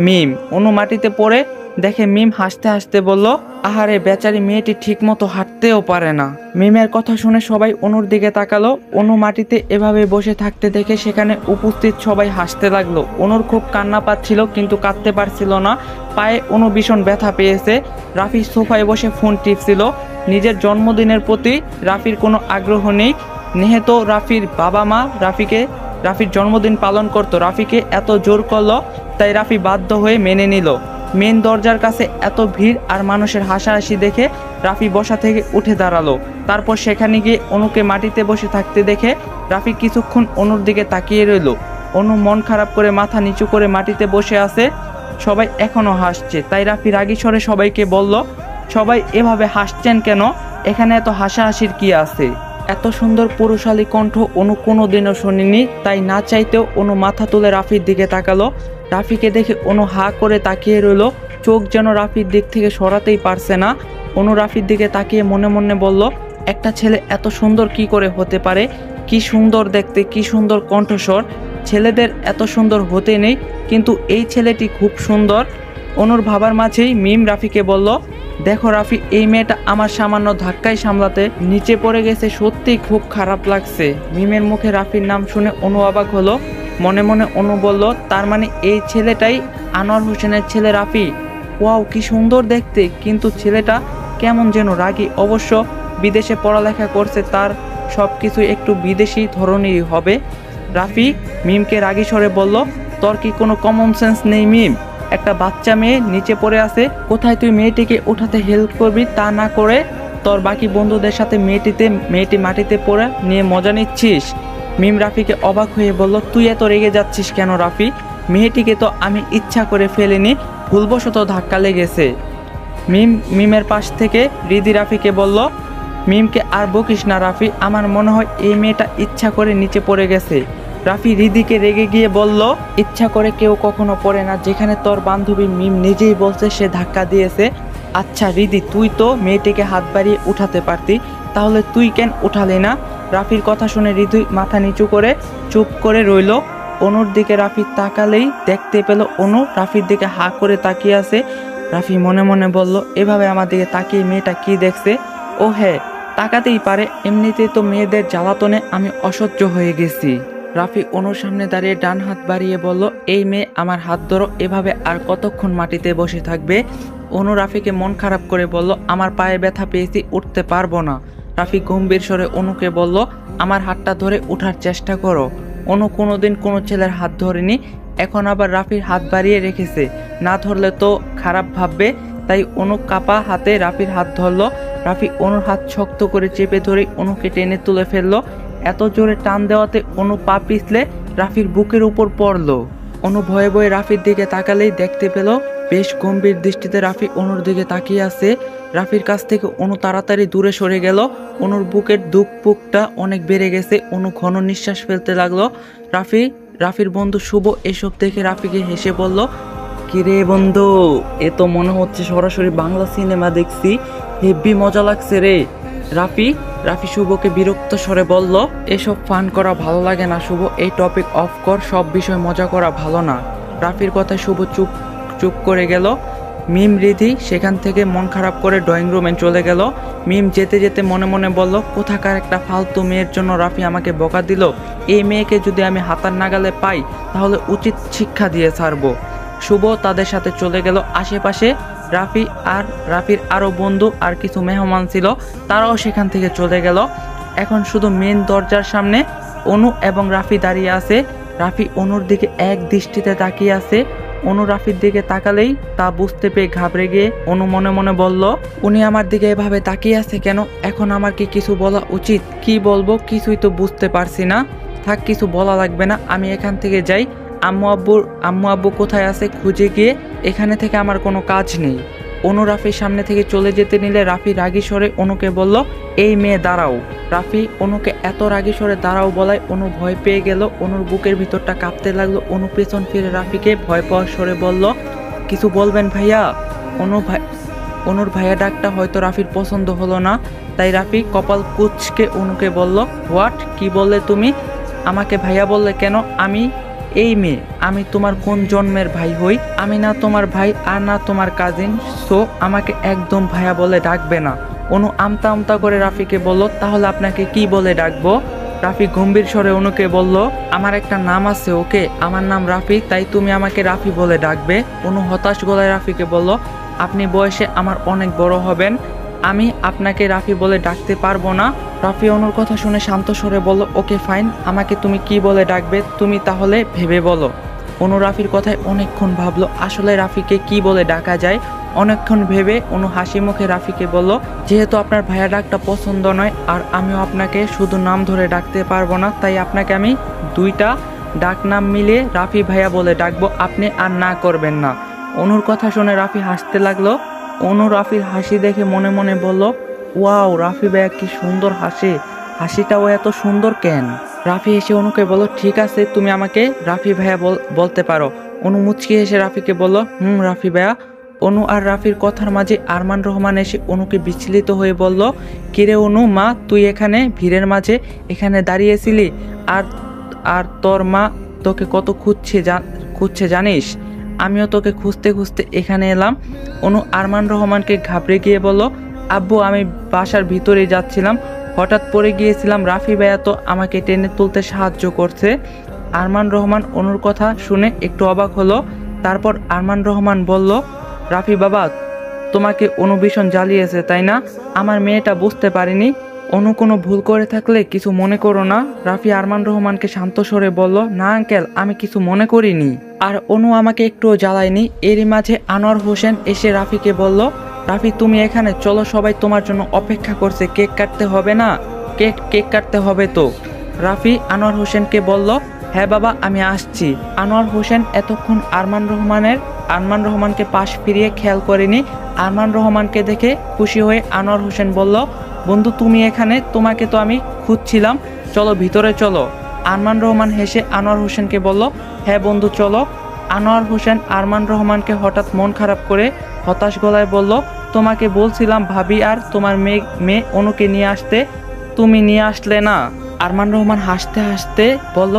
মিম। অনু মাটিতে পড়ে দেখে মিম হাসতে হাসতে বলল, আহারে, বেচারি মেয়েটি ঠিক মতো হাঁটতেও পারে না। মিমের কথা শুনে সবাই অনুর দিকে তাকালো। অনু মাটিতে এভাবে বসে থাকতে দেখে সেখানে উপস্থিত সবাই হাসতে লাগলো। অনুর খুব কান্না পাচ্ছিল, কিন্তু কাঁদতে পারছিল না। পায়ে অনু ভীষণ ব্যথা পেয়েছে। রাফি সোফায় বসে ফোন টিপছিল। নিজের জন্মদিনের প্রতি রাফির কোনো আগ্রহ নেই। নেহেতো রাফির বাবা মা রাফির জন্মদিন পালন করতো, রাফিকে এত জোর করলো, তাই রাফি বাধ্য হয়ে মেনে নিল। মেন দরজার কাছে এত ভিড় আর মানুষের হাসাহাসি দেখে রাফি বসা থেকে উঠে দাঁড়ালো। তারপর সেখানে গিয়ে অনুকে মাটিতে বসে থাকতে দেখে রাফি কিছুক্ষণ অনুর দিকে তাকিয়ে রইল। অনু মন খারাপ করে মাথা নিচু করে মাটিতে বসে আছে। সবাই এখনো হাসছে, তাই রাফি রাগী স্বরে সবাইকে বলল, সবাই এভাবে হাসছেন কেন? এখানে এত হাসাহাসির কি আছে? এত সুন্দর পুরুষালী কণ্ঠ অনু কোনোদিনও শুনিনি। তাই না চাইতেও অনু মাথা তুলে রাফির দিকে তাকালো। রাফিকে দেখে অনু হা করে তাকিয়ে রইল, চোখ যেন রাফির দিক থেকে সরাতেই পারছে না। অনু রাফির দিকে তাকিয়ে মনে মনে বলল, একটা ছেলে এত সুন্দর কি করে হতে পারে? কি সুন্দর দেখতে, কি সুন্দর কণ্ঠস্বর। ছেলেদের এত সুন্দর হতে নেই, কিন্তু এই ছেলেটি খুব সুন্দর। অনুর ভাবার মাঝেই মিম রাফিকে বলল, দেখো রাফি, এই মেয়েটা আমার সামান্য ধাক্কায় সামলাতে নিচে পড়ে গেছে, সত্যিই খুব খারাপ লাগছে। মিমের মুখে রাফির নাম শুনে অনু অবাক হলো। মনে মনে অনু বলল, তার মানে এই ছেলেটাই আনোয়ার হোসেনের ছেলে রাফি। ওয়াও, কি সুন্দর দেখতে, কিন্তু ছেলেটা কেমন যেন রাগী। অবশ্য বিদেশে পড়ালেখা করছে, তার সব কিছু একটু বিদেশি ধরনেরই হবে। রাফি মিমকে রাগী স্বরে বলল, তোর কি কোনো কমন সেন্স নেই মিম? একটা বাচ্চা মেয়ে নিচে পড়ে আছে, কোথায় তুই মেয়েটিকে উঠাতে হেল্প করবি, তা না করে তোর বাকি বন্ধুদের সাথে মেয়েটি মাটিতে পড়ে নিয়ে মজা নিচ্ছিস। মিম রাফিকে অবাক হয়ে বলল, তুই এত রেগে যাচ্ছিস কেন রাফি? মেয়েটিকে তো আমি ইচ্ছা করে ফেলিনি, ভুলবশত ধাক্কা লেগেছে। মিমের পাশ থেকে রিদি রাফিকে বলল, মিমকে আর বকিস না রাফি, আমার মনে হয় এই মেয়েটা ইচ্ছা করে নিচে পড়ে গেছে। রাফি রিদিকে রেগে গিয়ে বলল, ইচ্ছা করে কেউ কখনো পড়ে না, যেখানে তোর বান্ধবী মিম নিজেই বলছে সে ধাক্কা দিয়েছে। আচ্ছা রিদি, তুই তো মেয়েটিকে হাত বাড়িয়ে উঠাতে পারতি, তাহলে তুই কেন উঠালি না? রাফির কথা শুনে রিদি মাথা নিচু করে চুপ করে রইল। অনুর দিকে রাফি তাকালেই দেখতে পেল অনু রাফির দিকে হা করে তাকিয়ে আছে। রাফি মনে মনে বলল, এভাবে আমার দিকে তাকিয়ে মেয়েটা কি দেখছে? ও হ্যাঁ, তাকাতেই পারে, এমনিতেই তো মেয়েদের জ্বালাতনে আমি অসহ্য হয়ে গেছি। রাফি অনুর সামনে দাঁড়িয়ে ডান হাত বাড়িয়ে বলল, এই মেয়ে আমার হাত ধরো, এভাবে আর কতক্ষণ মাটিতে বসে থাকবে? অনু রাফিকে মন খারাপ করে বলল, আমার পায়ে ব্যথা পেয়েছি, উঠতে পারবো না। রাফি গম্ভীর স্বরে অনুকে বলল, আমার হাতটা ধরে ওঠার চেষ্টা করো। অনু কোনোদিন কোনো ছেলের হাত ধরেনি, এখন আবার রাফির হাত বাড়িয়ে রেখেছে, না ধরলে তো খারাপ ভাববে। তাই অনু কাপা হাতে রাফির হাত ধরল। রাফি অনুর হাত শক্ত করে চেপে ধরে অনুকে টেনে তুলে ফেললো। এত জোরে টান দেওয়াতে অনু পা পিছলে রাফির বুকের উপর পড়ল। অনু ভয়ে ভয়ে রাফির দিকে তাকালেই দেখতে পেল বেশ গম্ভীর দৃষ্টিতে রাফি অনুর দিকে তাকিয়ে আছে। রাফির কাছ থেকে অনু তাড়াতাড়ি দূরে সরে গেল। অনুর বুকের দুঃখটা অনেক বেড়ে গেছে। অনু ঘন নিঃশ্বাস ফেলতে লাগলো। রাফির বন্ধু শুভ এসব দেখে রাফিকে হেসে বলল, কিরে বন্ধু, এ তো মনে হচ্ছে সরাসরি বাংলা সিনেমা দেখছি, হেব্বি মজা লাগছে রে। রাফি শুভকে বিরক্ত স্বরে বলল, এসব ফান করা ভালো লাগে না শুভ, এই টপিক অফ কর, সব বিষয় মজা করা ভালো না। রাফির কথায় শুভ চুপ করে গেল। মিম রিধি সেখান থেকে মন খারাপ করে ড্রয়িং রুমে চলে গেল। মিম যেতে যেতে মনে মনে বলল, কোথাকার একটা ফালতু মেয়ের জন্য রাফি আমাকে বকা দিল। এই মেয়েকে যদি আমি হাতার নাগালে পাই তাহলে উচিত শিক্ষা দিয়ে ছাড়বো। শুভ তাদের সাথে চলে গেল। আশেপাশে রাফির আরো বন্ধু আর কিছু মেহমান ছিল, তারাও সেখান থেকে চলে গেল। এখন শুধু মেন দরজার সামনে অনু এবং রাফি দাঁড়িয়ে আছে। রাফি অনুর দিকে এক দৃষ্টিতে তাকিয়ে আছে। অনু রাফির দিকে তাকালেই তা বুঝতে পেয়ে ঘাবড়ে গিয়ে অনু মনে মনে বলল, উনি আমার দিকে এভাবে তাকিয়ে আছে কেন? এখন আমার কি কিছু বলা উচিত? কি বলবো কিছুই তো বুঝতে পারছি না। থাক, কিছু বলা লাগবে না, আমি এখান থেকে যাই। আম্মু আব্বু কোথায় আছে খুঁজে গিয়ে, এখানে থেকে আমার কোনো কাজ নেই। অনু রাফির সামনে থেকে চলে যেতে নিলে রাফি রাগী স্বরে অনুকে বলল, এই মেয়ে দাঁড়াও। রাফি অনুকে এত রাগী স্বরে দাঁড়াও বলায় অনু ভয় পেয়ে গেল। অনুর বুকের ভিতরটা কাঁপতে লাগলো। অনু পেছন ফিরে রাফিকে ভয় পাওয়ার স্বরে বলল, কিছু বলবেন ভাইয়া? অনুর ভাইয়া ডাকটা হয়তো রাফির পছন্দ হলো না, তাই রাফি কপাল কুঁচকে অনুকে বলল, হোয়াট? কি বললে তুমি? আমাকে ভাইয়া বললে কেন? এই মেয়ে, আমি তোমার কোন জন্মের ভাই হই? আমি না তোমার ভাই আর না তোমার কাজিন, সো আমাকে একদম ভাইয়া বলে ডাকবে না। অনু আমতা আমতা করে রাফিকে বলল, তাহলে আপনাকে কি বলে ডাকবো? রাফি গম্ভীর স্বরে অনুকে বলল, আমার একটা নাম আছে ওকে, আমার নাম রাফি, তাই তুমি আমাকে রাফি বলে ডাকবে। অনু হতাশ গলায় রাফিকে বলল, আপনি বয়সে আমার অনেক বড় হবেন, আমি আপনাকে রাফি বলে ডাকতে পারবো না। রাফি অনুর কথা শুনে শান্ত স্বরে বলল, ওকে ফাইন, আমাকে তুমি কি বলে ডাকবে তুমি তাহলে ভেবে বলো। অনু রাফির কথায় অনেকক্ষণ ভাবলো আসলে রাফিকে কি বলে ডাকা যায়। অনেকক্ষণ ভেবে অনু হাসি মুখে রাফিকে বলল, যেহেতু আপনার ভাইয়া ডাকটা পছন্দ নয় আর আমিও আপনাকে শুধু নাম ধরে ডাকতে পারবো না, তাই আপনাকে আমি দুইটা ডাক নাম মিলিয়ে রাফি ভাইয়া বলে ডাকবো, আপনি আর না করবেন না। অনুর কথা শুনে রাফি হাসতে লাগলো। অনু রাফির হাসি দেখে মনে মনে বলল, ওয়াও, রাফি ভাইয়া কি সুন্দর হাসে, হাসিটাও এত সুন্দর কেন? রাফি হেসে অনুকে বলল, ঠিক আছে, তুমি আমাকে রাফি ভাইয়া বলতে পারো। অনু মুচকি হেসে রাফিকে বলল, রাফি ভাইয়া। অনু আর রাফির কথার মাঝে আরমান রহমান এসে অনুকে বিচলিত হয়ে বলল, কিরে অনু, মা তুই এখানে ভিড়ের মাঝে এখানে দাঁড়িয়েছিলি? আর তোর মা তোকে কত খুঁজছে জানিস? আমিও তোকে খুঁজতে খুঁজতে এখানে এলাম। অনু আরমান রহমানকে ঘাবড়ে গিয়ে বলল, আব্বু আমি বাসার ভিতরে যাচ্ছিলাম, হঠাৎ পড়ে গিয়েছিলাম, রাফি ভাইয়া তো আমাকে টেনে তুলতে সাহায্য করছে। আরমান রহমান অনুর কথা শুনে একটু অবাক হলো। তারপর আরমান রহমান বলল, রাফি বাবা, তোমাকে অনু ভীষণ জ্বালিয়েছে তাই না? আমার মেয়েটা বুঝতে পারিনি, অনু কোনো ভুল করে থাকলে কিছু মনে করো না। রাফি আরমান রহমানকে শান্ত স্বরে বলল, না আঙ্কেল, আমি কিছু মনে করিনি, আর অনু আমাকে একটুও জ্বালায়নি। এরই মাঝে আনোয়ার হোসেন এসে রাফিকে বলল, রাফি তুমি এখানে চলো, সবাই তোমার জন্য অপেক্ষা করছে, কেক কাটতে হবে না? কেক কাটতে হবে তো। রাফি আনোয়ার হোসেনকে বলল, হ্যাঁ বাবা আমি আসছি। আনোয়ার হোসেন এতক্ষণ আরমান রহমানকে পাশ ফিরিয়ে খেয়াল করেনি। আরমান রহমানকে দেখে খুশি হয়ে আনোয়ার হোসেন বলল, বন্ধু তুমি এখানে, তোমাকে তো আমি খুঁজছিলাম, চলো ভিতরে চলো। আরমান রহমান হেসে আনোয়ার হোসেনকে বলল, হ্যাঁ বন্ধু চলো। আনোয়ার হোসেন আরমান রহমানকে হঠাৎ মন খারাপ করে হতাশ গলায় বলল, তোমাকে বলছিলাম ভাবি আর তোমার মেয়ে অনুকে নিয়ে আসতে, তুমি নিয়ে আসলে না। আরমান রহমান হাসতে হাসতে বলল,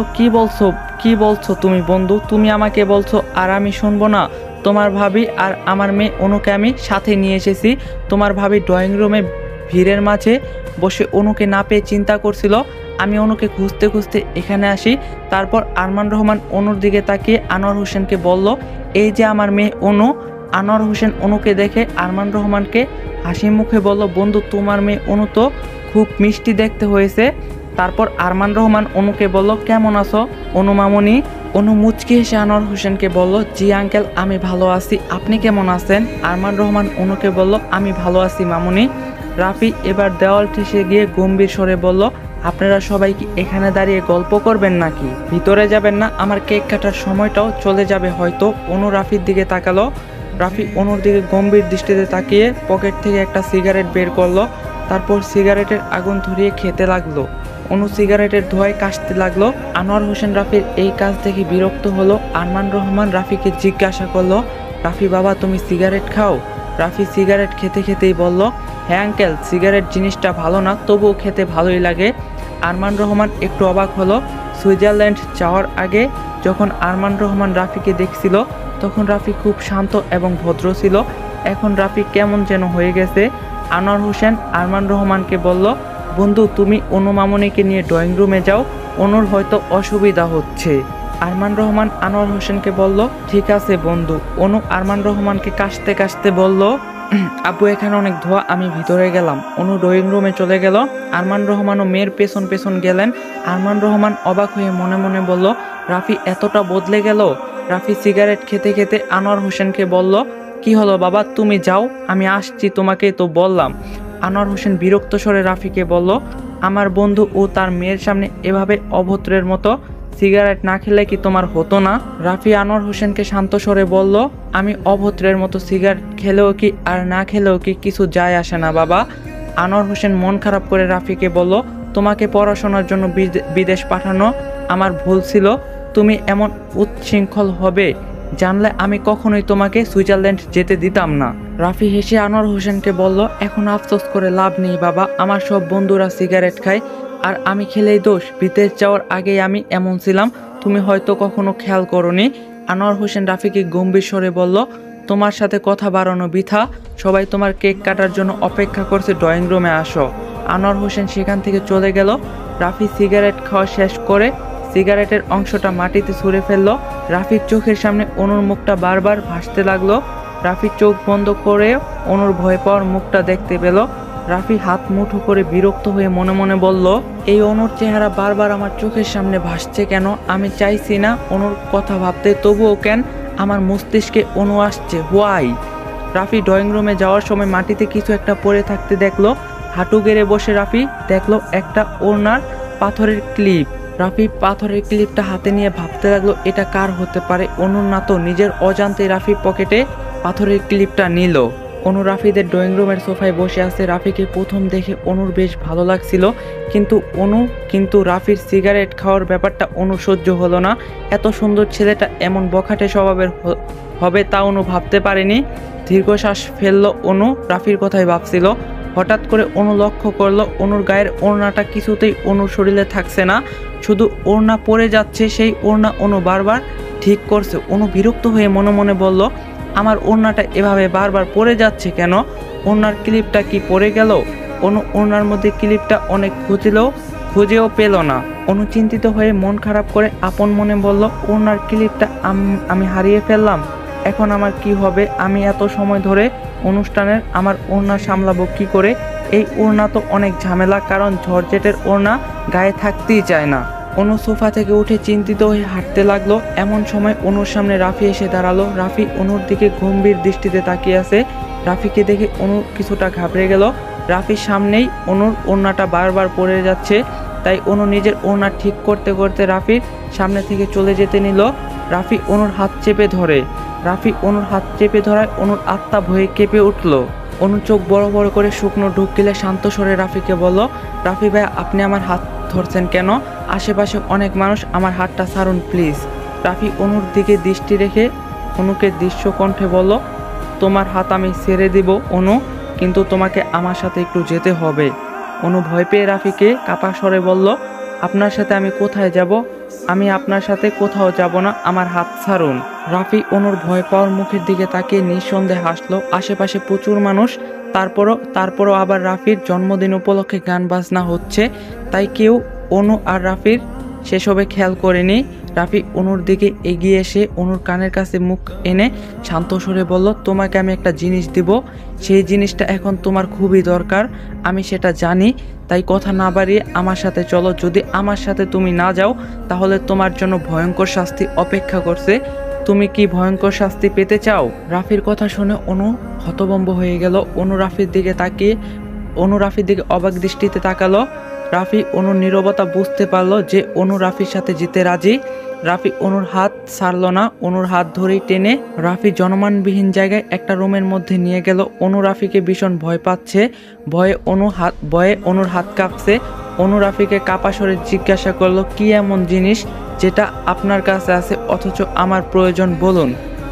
কি বলছো তুমি বন্ধু, তুমি আমাকে বলছো আর আমি শুনবো না? তোমার ভাবি আর আমার মেয়ে অনুকে আমি সাথে নিয়ে এসেছি। তোমার ভাবি ড্রয়িং রুমে ভিড়ের মাঝে বসে অনুকে না পেয়ে চিন্তা করছিল, আমি অনুকে খুঁজতে খুঁজতে এখানে আসি। তারপর আরমান রহমান অনুর দিকে তাকিয়ে আনোয়ার হোসেনকে বলল, এই যে আমার মেয়ে অনু। আনোয়ার হোসেন অনুকে দেখে আরমান রহমানকে হাসি মুখে বলল, বন্ধু তোমার মেয়ে অনু তো খুব মিষ্টি দেখতে হয়েছে। তারপর আরমান রহমান অনুকে বলল, কেমন আছো অনু মামুনি? অনু মুচকি হেসে আনোয়ার হোসেনকে বলল, জি আঙ্কেল আমি ভালো আছি, আপনি কেমন আছেন? আরমান রহমান অনুকে বলল, আমি ভালো আছি মামুনি। রাফি এবার দেওয়াল ঠেসে গিয়ে গম্ভীর স্বরে বলল, আপনারা সবাই কি এখানে দাঁড়িয়ে গল্প করবেন নাকি? ভিতরে যাবেন না? আমার কেক কাটার সময়টাও চলে যাবে হয়তো। অনু রাফির দিকে তাকালো। রাফি অনুর দিকে গম্ভীর দৃষ্টিতে তাকিয়ে পকেট থেকে একটা সিগারেট বের করলো। তারপর সিগারেটের আগুন ধরিয়ে খেতে লাগলো। অনু সিগারেটের ধোঁয়ায় কাশতে লাগলো। আনোয়ার হোসেন রাফির এই কাজ দেখে বিরক্ত হলো। আরমান রহমান রাফিকে জিজ্ঞাসা করলো, রাফি বাবা তুমি সিগারেট খাও? রাফি সিগারেট খেতে খেতেই বলল, হ্যাঁ আঙ্কেল সিগারেট জিনিসটা ভালো না, তবুও খেতে ভালোই লাগে। আরমান রহমান একটু অবাক হলো। সুইজারল্যান্ড যাওয়ার আগে যখন আরমান রহমান রাফিকে দেখছিল তখন রাফি খুব শান্ত এবং ভদ্র ছিল। এখন রাফি কেমন যেন হয়ে গেছে। আনোয়ার হোসেন আরমান রহমানকে বলল, বন্ধু তুমি অনু মামুনিকে নিয়ে ড্রয়িং রুমে যাও, অনুর হয়তো অসুবিধা হচ্ছে। আরমান রহমান আনোয়ার হোসেনকে বলল, ঠিক আছে বন্ধু। অনু আরমান রহমানকে কাশতে কাশতে বলল, আব্বু এখানে অনেক ধোয়া, আমি ভিতরে গেলাম। অনু ড্রয়িং রুমে চলে গেল। আরমান রহমানও মেয়ের পেছন পেছন গেলেন। আরমান রহমান অবাক হয়ে মনে মনে বলল, রাফি এতটা বদলে গেল। রাফি সিগারেট খেতে খেতে আনোয়ার হোসেনকে বলল, কি হলো বাবা তুমি যাও, আমি আসছি, তোমাকে তো বললাম। আনোয়ার হোসেন বিরক্ত স্বরে রাফিকে বলল, আমার বন্ধু ও তার মেয়ের সামনে এভাবে অভদ্রের মতো সিগারেট না খেলে কি তোমার হতো না? রাফি আনোয়ার হোসেনকে শান্ত স্বরে বলল, আমি অভদ্রের মতো সিগারেট খেলেও কি আর না খেলেও কি কিছু যায় আসে না বাবা। আনোয়ার হোসেন মন খারাপ করে রাফিকে বলল, তোমাকে পড়াশোনার জন্য বিদেশ পাঠানো আমার ভুল ছিল। তুমি এমন উচ্ছৃঙ্খল হবে জানলে আমি কখনোই তোমাকে সুইজারল্যান্ড যেতে দিতাম না। রাফি হেসে আনোয়ার হোসেনকে বলল, এখন আফসোস করে লাভ নেই বাবা, আমার সব বন্ধুরা সিগারেট খায় আর আমি খেলেই দোষ। বিদেশ যাওয়ার আগেই আমি এমন ছিলাম, তুমি হয়তো কখনো খেয়াল করনি। আনোয়ার হোসেন রাফিকে গম্ভীর স্বরে বলল, তোমার সাথে কথা বাড়ানো বৃথা, সবাই তোমার কেক কাটার জন্য অপেক্ষা করছে, ড্রয়িং রুমে আসো। আনোয়ার হোসেন সেখান থেকে চলে গেল। রাফি সিগারেট খাওয়া শেষ করে সিগারেটের অংশটা মাটিতে ছুঁড়ে ফেললো। রাফির চোখের সামনে অনুর মুখটা বারবার ভাসতে লাগলো। রাফি চোখ বন্ধ করে অনুর ভয় পাওয়ার মুখটা দেখতে পেল। রাফি হাত মুঠো করে বিরক্ত হয়ে মনে মনে বলল, এই অনুর চেহারা বারবার আমার চোখের সামনে ভাসছে কেন? আমি চাইছি না অনুর কথা ভাবতে, তবুও কেন আমার মস্তিষ্কে অনু আসছে, হোয়াই? রাফি ড্রয়িং রুমে যাওয়ার সময় মাটিতে কিছু একটা পড়ে থাকতে দেখলো। হাঁটু গেড়ে বসে রাফি দেখলো একটা ওড়নার পাথরের ক্লিপ। রাফি পাথরের ক্লিপটা হাতে নিয়ে ভাবতে লাগলো, এটা কার হতে পারে? অনুর না তো? নিজের অজান্তে রাফি পকেটে পাথরের ক্লিপটা নিল। অনু রাফিদের ড্রয়িং রুমের সোফায় বসে আছে। রাফিকে প্রথম দেখে অনুর বেশ ভালো লাগছিল, কিন্তু রাফির সিগারেট খাওয়ার ব্যাপারটা অনু সহ্য হলো না। এত সুন্দর ছেলেটা এমন বখাটে স্বভাবের হবে তা অনু ভাবতে পারেনি। দীর্ঘশ্বাস ফেললো অনু, রাফির কথাই ভাবছিল। হঠাৎ করে অনু লক্ষ্য করলো অনুর গায়ের ওড়নাটা কিছুতেই অনুর শরীরে থাকছে না, শুধু ওড়না পড়ে যাচ্ছে। সেই ওড়না অনু বারবার ঠিক করছে। অনু বিরক্ত হয়ে মনে মনে বলল, আমার ওড়নাটা এভাবে বারবার পড়ে যাচ্ছে কেন? ওড়নার ক্লিপটা কি পড়ে গেল? অনু ওড়নার মধ্যে ক্লিপটা অনেক খুঁজেও পেল না। অনু চিন্তিত হয়ে মন খারাপ করে আপন মনে বলল, ওড়নার ক্লিপটা আমি হারিয়ে ফেললাম, এখন আমার কি হবে? আমি এত সময় ধরে অনুষ্ঠানের আমার ওড়না সামলাবো কি করে? এই ওড়না তো অনেক ঝামেলা, কারণ জর্জেটের ওড়না গায়ে থাকতেই চায় না। অনু সোফা থেকে উঠে চিন্তিত হয়ে হাঁটতে লাগলো। এমন সময় অনুর সামনে রাফি এসে দাঁড়ালো। রাফি অনুর দিকে গম্ভীর দৃষ্টিতে তাকিয়ে আছে। রাফিকে দেখে অনু কিছুটা ঘাবড়ে গেল। রাফির সামনেই অনুর ওড়নাটা বারবার পড়ে যাচ্ছে, তাই তাই অনু নিজের ওড়না ঠিক করতে করতে রাফির সামনে থেকে চলে যেতে নিল। রাফি অনুর হাত চেপে ধরে। রাফি অনুর হাত চেপে ধরায় অনুর আত্মা ভয়ে কেঁপে উঠল। অনু চোখ বড় বড় করে শুকনো ঢোক গিলে শান্ত স্বরে রাফিকে বলল, রাফি ভাই আপনি আমার হাত ধরছেন কেন? আশেপাশে অনেক মানুষ, আমার হাতটা ছাড়ুন প্লিজ। রাফি অনুর দিকে দৃষ্টি রেখে অনুকে দৃশ্য কণ্ঠে বলল, তোমার হাত আমি ছেড়ে দিব অনু, কিন্তু তোমাকে আমার সাথে একটু যেতে হবে। অনু ভয় পেয়ে রাফিকে কাপা স্বরে বলল, আপনার সাথে আমি কোথায় যাব? আমি আপনার সাথে কোথাও যাব না, আমার হাত ছাড়ুন। রাফি অনুর ভয় পাওয়ার মুখের দিকে তাকিয়ে নিঃসন্দেহে হাসলো। আশেপাশে প্রচুর মানুষ, তারপরও আবার রাফির জন্মদিন উপলক্ষে গান বাজনা হচ্ছে, তাই কেউ অনু আর রাফির সেসবে খেয়াল করেনি। রাফি অনুর দিকে এগিয়ে এসে অনুর কানের কাছে মুখ এনে শান্ত স্বরে বলল, তোমাকে আমি একটা জিনিস দিব, সেই জিনিসটা এখন তোমার খুবই দরকার, আমি সেটা জানি, তাই কথা না বাড়িয়ে আমার সাথে চলো। যদি আমার সাথে তুমি না যাও তাহলে তোমার জন্য ভয়ঙ্কর শাস্তি অপেক্ষা করছে। তুমি কি ভয়ঙ্কর শাস্তি পেতে চাও? রাফির কথা শুনে অনু হতভম্ব হয়ে গেল। অনু রাফির দিকে অবাক দৃষ্টিতে তাকালো। রাফি অনুর নীরবতা বুঝতে পারলো যে অনু রাফির সাথে যেতে রাজি। রাফি অনুর হাত ছাড়ল না, অনুর হাত ধরেই টেনে রাফি জনমানবিহীন জায়গায় একটা রুমের মধ্যে নিয়ে গেল। অনু রাফিকে ভীষণ ভয় পাচ্ছে, ভয়ে অনুর হাত কাঁপছে। অনু রাফিকে কাপা স্বরে জিজ্ঞাসা করলো, কি এমন জিনিস যেটা আপনার কাছে আছে অথচ আমার প্রয়োজন, বলুন।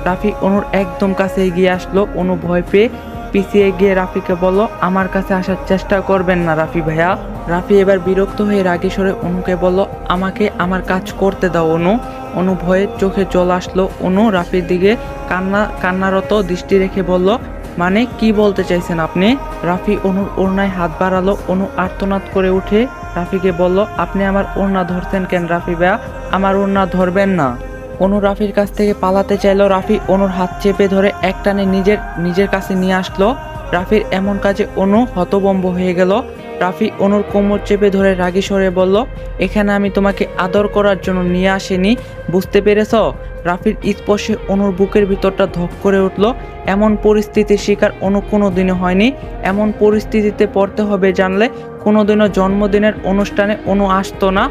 রাফি অনুর একদম কাছে এগিয়ে আসলো। অনু ভয় পেয়ে পিছিয়ে গিয়ে রাফিকে বলল, আমার কাছে আসার চেষ্টা করবেন না রাফি ভাইয়া। রাফি এবার বিরক্ত হয়ে রাগী স্বরে অনুকে বলল, আমাকে আমার কাজ করতে দাও অনু। অনু ভয়ে চোখে জল আসলো। অনু রাফির দিকে কান্নারত দৃষ্টি রেখে বলল, মানে কি বলতে চাইছেন আপনি? রাফি অনুর ওড়নায় হাত বাড়ালো। অনু আর্তনাদ করে উঠে রাফিকে বলল, আপনি আমার ওড়না ধরছেন কেন রাফি ভাইয়া? আমার ওড়না ধরবেন না। অনু রাফির কাছ থেকে পালাতে চাইলো। রাফি অনুর হাত চেপে ধরে একটানে নিজের কাছে নিয়ে আসলো। রাফির এমন কাজে অনু হতভম্ব হয়ে গেল। রাফি অনুর কোমর চেপে ধরে রাগী স্বরে বলল, এখানে আমি তোমাকে আদর করার জন্য নিয়ে আসিনি, বুঝতে পেরেছ? রাফির স্পর্শে অনুর বুকের ভিতরটা ধক করে উঠল। এমন পরিস্থিতির শিকার অনু কোনোদিনও হয়নি। এমন পরিস্থিতিতে পড়তে হবে জানলে কোনোদিনও জন্মদিনের অনুষ্ঠানে অনু আসতো না।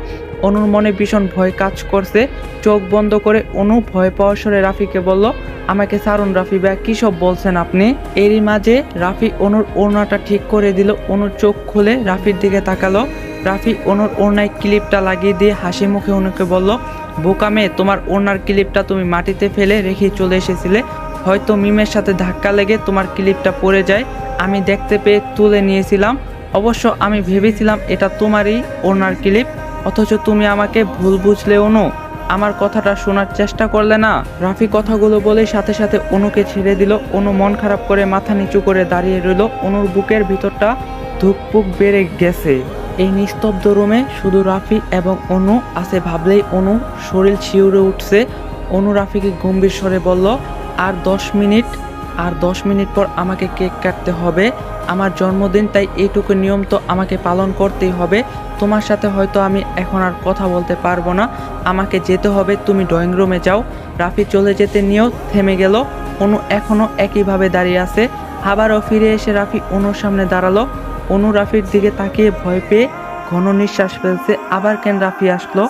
অনুর মনে ভীষণ ভয় কাজ করছে। চোখ বন্ধ করে অনু ভয় পাওয়ার স্বরে রাফিকে বলল, আমাকে ছাড়ুন রাফি ভাই, কী সব বলছেন আপনি? এরই মাঝে রাফি অনুর ওড়নাটা ঠিক করে দিল। অনুর চোখ খুলে রাফির দিকে তাকালো। রাফি অনুর ওড়নায় ক্লিপটা লাগিয়ে দিয়ে হাসি মুখে অনুকে বলল, বোকা মেয়ে, তোমার ওড়নার ক্লিপটা তুমি মাটিতে ফেলে রেখে চলে এসেছিলে, হয়তো মিমের সাথে ধাক্কা লেগে তোমার ক্লিপটা পড়ে যায়, আমি দেখতে পেয়ে তুলে নিয়েছিলাম। অবশ্য আমি ভেবেছিলাম এটা তোমারই ওড়নার ক্লিপ, অথচ তুমি আমাকে ভুল বুঝলে অনু, আমার কথাটা শোনার চেষ্টা করলে না। রাফি কথাগুলো বলে সাথে সাথে অনুকে ছেড়ে দিল। অনু মন খারাপ করে মাথা নিচু করে দাঁড়িয়ে রইল। অনুর বুকের ভিতরটা ধুকপুক বেড়ে গেছে। এই নিস্তব্ধ রুমে শুধু রাফি এবং অনু আছে, ভাবলেই অনু শরীর শিউরে উঠছে। অনু রাফিকে গম্ভীর স্বরে বলল, আর 10 মিনিট পর আমাকে কেক কাটতে হবে, আমার জন্মদিন, তাই এইটুকু নিয়ম তো আমাকে পালন করতেই হবে। তোমার সাথে হয়তো আমি এখন আর কথা বলতে পারবো না, আমাকে যেতে হবে, তুমি ড্রয়িং রুমে যাও। রাফি চলে যেতে নিয়েও থেমে গেল। অনু এখনও একইভাবে দাঁড়িয়ে আছে। আবারও ফিরে এসে রাফি অনুর সামনে দাঁড়ালো। অনু রাফির দিকে তাকিয়ে ভয় পেয়ে ঘন নিঃশ্বাস ফেলছে। আবার কেন রাফি আসলো?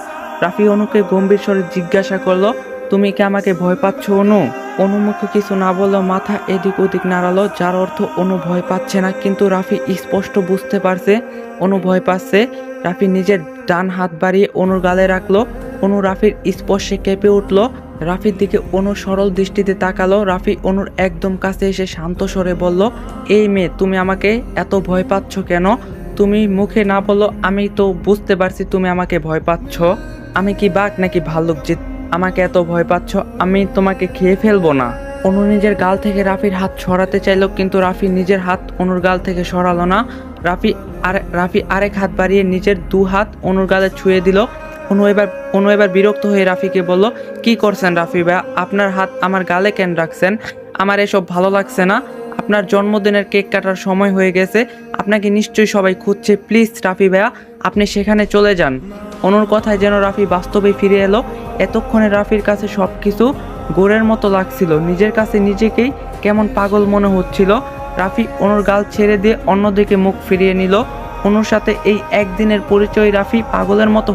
রাফি অনুকে গম্ভীর স্বরে জিজ্ঞাসা করলো, তুমি কি আমাকে ভয় পাচ্ছ অনু? অনুমুখে কিছু না বললেও মাথা এদিক ওদিক নাড়ালো, যার অর্থ অনু ভয় পাচ্ছে না, কিন্তু রাফি স্পষ্ট বুঝতে পারছে অনু ভয় পাচ্ছে। রাফি নিজের ডান হাত বাড়িয়ে অনুর গালে রাখলো। অনু রাফির স্পর্শে কেঁপে উঠলো। রাফির দিকে অনু সরল দৃষ্টিতে তাকালো। রাফি অনুর একদম কাছে এসে শান্ত স্বরে বলল, এই মেয়ে, তুমি আমাকে এত ভয় পাচ্ছ কেন? তুমি মুখে না বলো, আমি তো বুঝতে পারছি তুমি আমাকে ভয় পাচ্ছ। আমি কি বাঘ নাকি ভাল্লুক যে আমাকে এত ভয় পাচ্ছ? আমি তোমাকে খেয়ে ফেলবো না। অনু নিজের গাল থেকে রাফির হাত সরাতে চাইলো, কিন্তু রাফি নিজের হাত অনুর গাল থেকে সরালো না। রাফি আরেক হাত বাড়িয়ে নিজের 2 হাত অনুর গালে ছুঁয়ে দিল। অনু এবার বিরক্ত হয়ে রাফিকে বলল, কি করছেন রাফি ভাইয়া? আপনার হাত আমার গালে কেন রাখছেন? আমার এসব ভালো লাগছে না। আপনার জন্মদিনের কেক কাটার সময় হয়ে গেছে, আপনাকে নিশ্চয়ই সবাই খুঁজছে, প্লিজ রাফি ভাইয়া আপনি সেখানে চলে যান। অনুর কথায় যেন রাফি বাস্তবে ফিরে এলো। এতক্ষণে রাফির কাছে সবকিছু গোরের মতো লাগছিল, নিজের কাছে নিজেকেই কেমন পাগল মনে হচ্ছিল। রাফি অনুর গাল ছেড়ে দিয়ে অন্যদিকে মুখ ফিরিয়ে নিল। অনুর সাথে এই একদিনের পরিচয় রাফি পাগলের মতো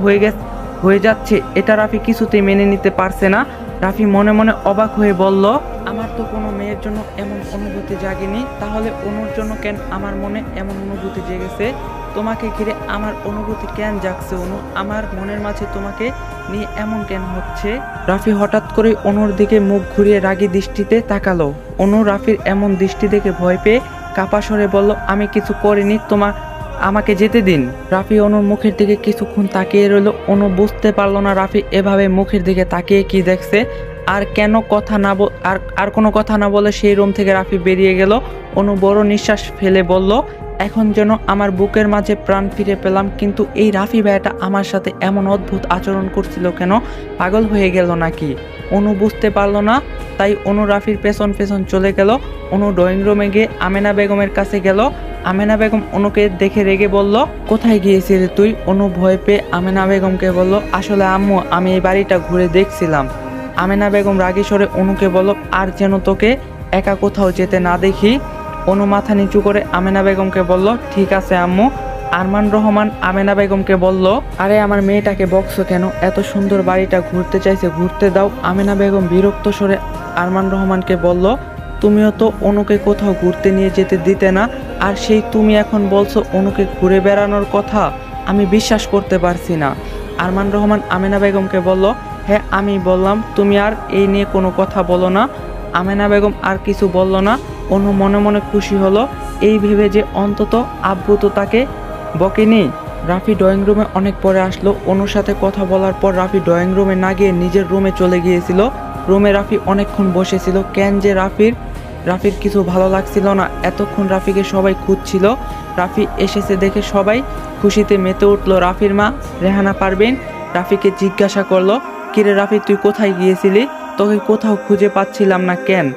হয়ে যাচ্ছে। এটা রাফি কিছুতেই মেনে নিতে পারছে না। রাফি মনে মনে অবাক হয়ে বলল, আমার তো কোনো মেয়ের জন্য এমন অনুভূতি জাগেনি, তাহলে অনুর জন্য কেন আমার মনে এমন অনুভূতি জেগেছে? তোমাকে ঘিরে আমার অনুভূতি কেন জাগছে অনু? আমার মনের মাঝে তোমাকে নিয়ে এমন কেন হচ্ছে? রাফি হঠাৎ করে অনুর দিকে মুখ ঘুরিয়ে রাগী দৃষ্টিতে তাকালো। অনু রাফির এমন দৃষ্টি দেখে ভয় পেয়ে কাপা স্বরে বলল, আমি কিছু করিনি, আমাকে যেতে দিন। রাফি অনুর মুখের দিকে কিছুক্ষণ তাকিয়ে রইল। অনু বুঝতে পারলো না রাফি এভাবে মুখের দিকে তাকিয়ে কি দেখছে। আর কেন কথা না আর কোনো কথা না বলে সেই রুম থেকে রাফি বেরিয়ে গেল। অনু বড় নিঃশ্বাস ফেলে বলল, এখন যেন আমার বুকের মাঝে প্রাণ ফিরে পেলাম, কিন্তু এই রাফি ভাইয়াটা আমার সাথে এমন অদ্ভুত আচরণ করছিল কেন? পাগল হয়ে গেল নাকি? অনু বুঝতে পারলো না। তাই অনু রাফির পেছন পেছন চলে গেল। অনু ড্রয়িং রুমে গিয়ে আমেনা বেগমের কাছে গেল। আমেনা বেগম অনুকে দেখে রেগে বলল, কোথায় গিয়েছিলি তুই? অনু ভয় পেয়ে আমেনা বেগমকে বলল, আসলে আম্মু, আমি এই বাড়িটা ঘুরে দেখছিলাম। আমেনা বেগম রাগী স্বরে অনুকে বলল, আর যেন তোকে একা কোথাও যেতে না দেখি। অনু মাথা নিচু করে আমেনা বেগমকে বলল, ঠিক আছে আম্মু। আরমান রহমান আমেনা বেগমকে বলল, আরে আমার মেয়েটাকে বকছো কেন? এত সুন্দর বাড়িটা ঘুরতে চাইছে, ঘুরতে দাও। আমেনা বেগম বিরক্ত স্বরে আরমান রহমানকে বলল, তুমিও তো অনুকে কোথাও ঘুরতে নিয়ে যেতে দিতে না, আর সেই তুমি এখন বলছো অনুকে ঘুরে বেড়ানোর কথা? আমি বিশ্বাস করতে পারছি না। আরমান রহমান আমেনা বেগমকে বলল, হ্যাঁ আমি বললাম, তুমি আর এই নিয়ে কোনো কথা বলো না। আমেনা বেগম আর কিছু বলল না। অনু মনে মনে খুশি হলো, এই ভেবে যে অন্তত আব্বু তো তাকে বকেনি। রাফি ড্রয়িং রুমে অনেক পরে আসলো। অনুর সাথে কথা বলার পর রাফি ড্রয়িং রুমে না গিয়ে নিজের রুমে চলে গিয়েছিল। রুমে রাফি অনেকক্ষণ বসেছিল। কেন যে রাফির কিছু ভালো লাগছিল না। এতক্ষণ রাফিকে সবাই খুঁজছিল। রাফি এসেছে দেখে সবাই খুশিতে মেতে উঠলো। রাফির মা রেহানা পারভিন রাফিকে জিজ্ঞাসা করলো, কিরে রাফি, তুই কোথায় গিয়েছিলি? তোকে কোথাও খুঁজে পাচ্ছিলাম না কেন?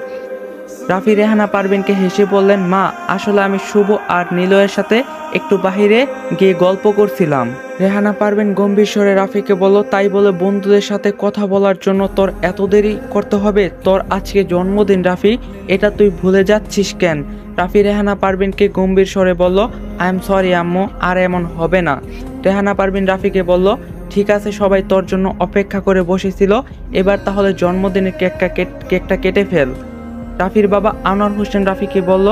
রাফি রেহানা পারভিনকে হেসে বললেন, মা, আসলে আমি শুভ আর নিলয়ের সাথে একটু বাহিরে গিয়ে গল্প করছিলাম। রেহানা পারভিন গম্ভীর স্বরে রাফিকে বলল, তাই বলে বন্ধুদের সাথে কথা বলার জন্য তোর এত দেরি করতে হবে? তোর আজকে জন্মদিন রাফি, এটা তুই ভুলে যাচ্ছিস কেন? রাফি রেহানা পারভিনকে গম্ভীর স্বরে বলল, আই এম সরি আম্মু, আর এমন হবে না। রেহানা পারভিন রাফিকে বলল, ঠিক আছে, সবাই তোর জন্য অপেক্ষা করে বসেছিল, এবার তাহলে জন্মদিনের কেকটা কেটে ফেল। রাফির বাবা আনোয়ার হোসেন রাফিকে বলল,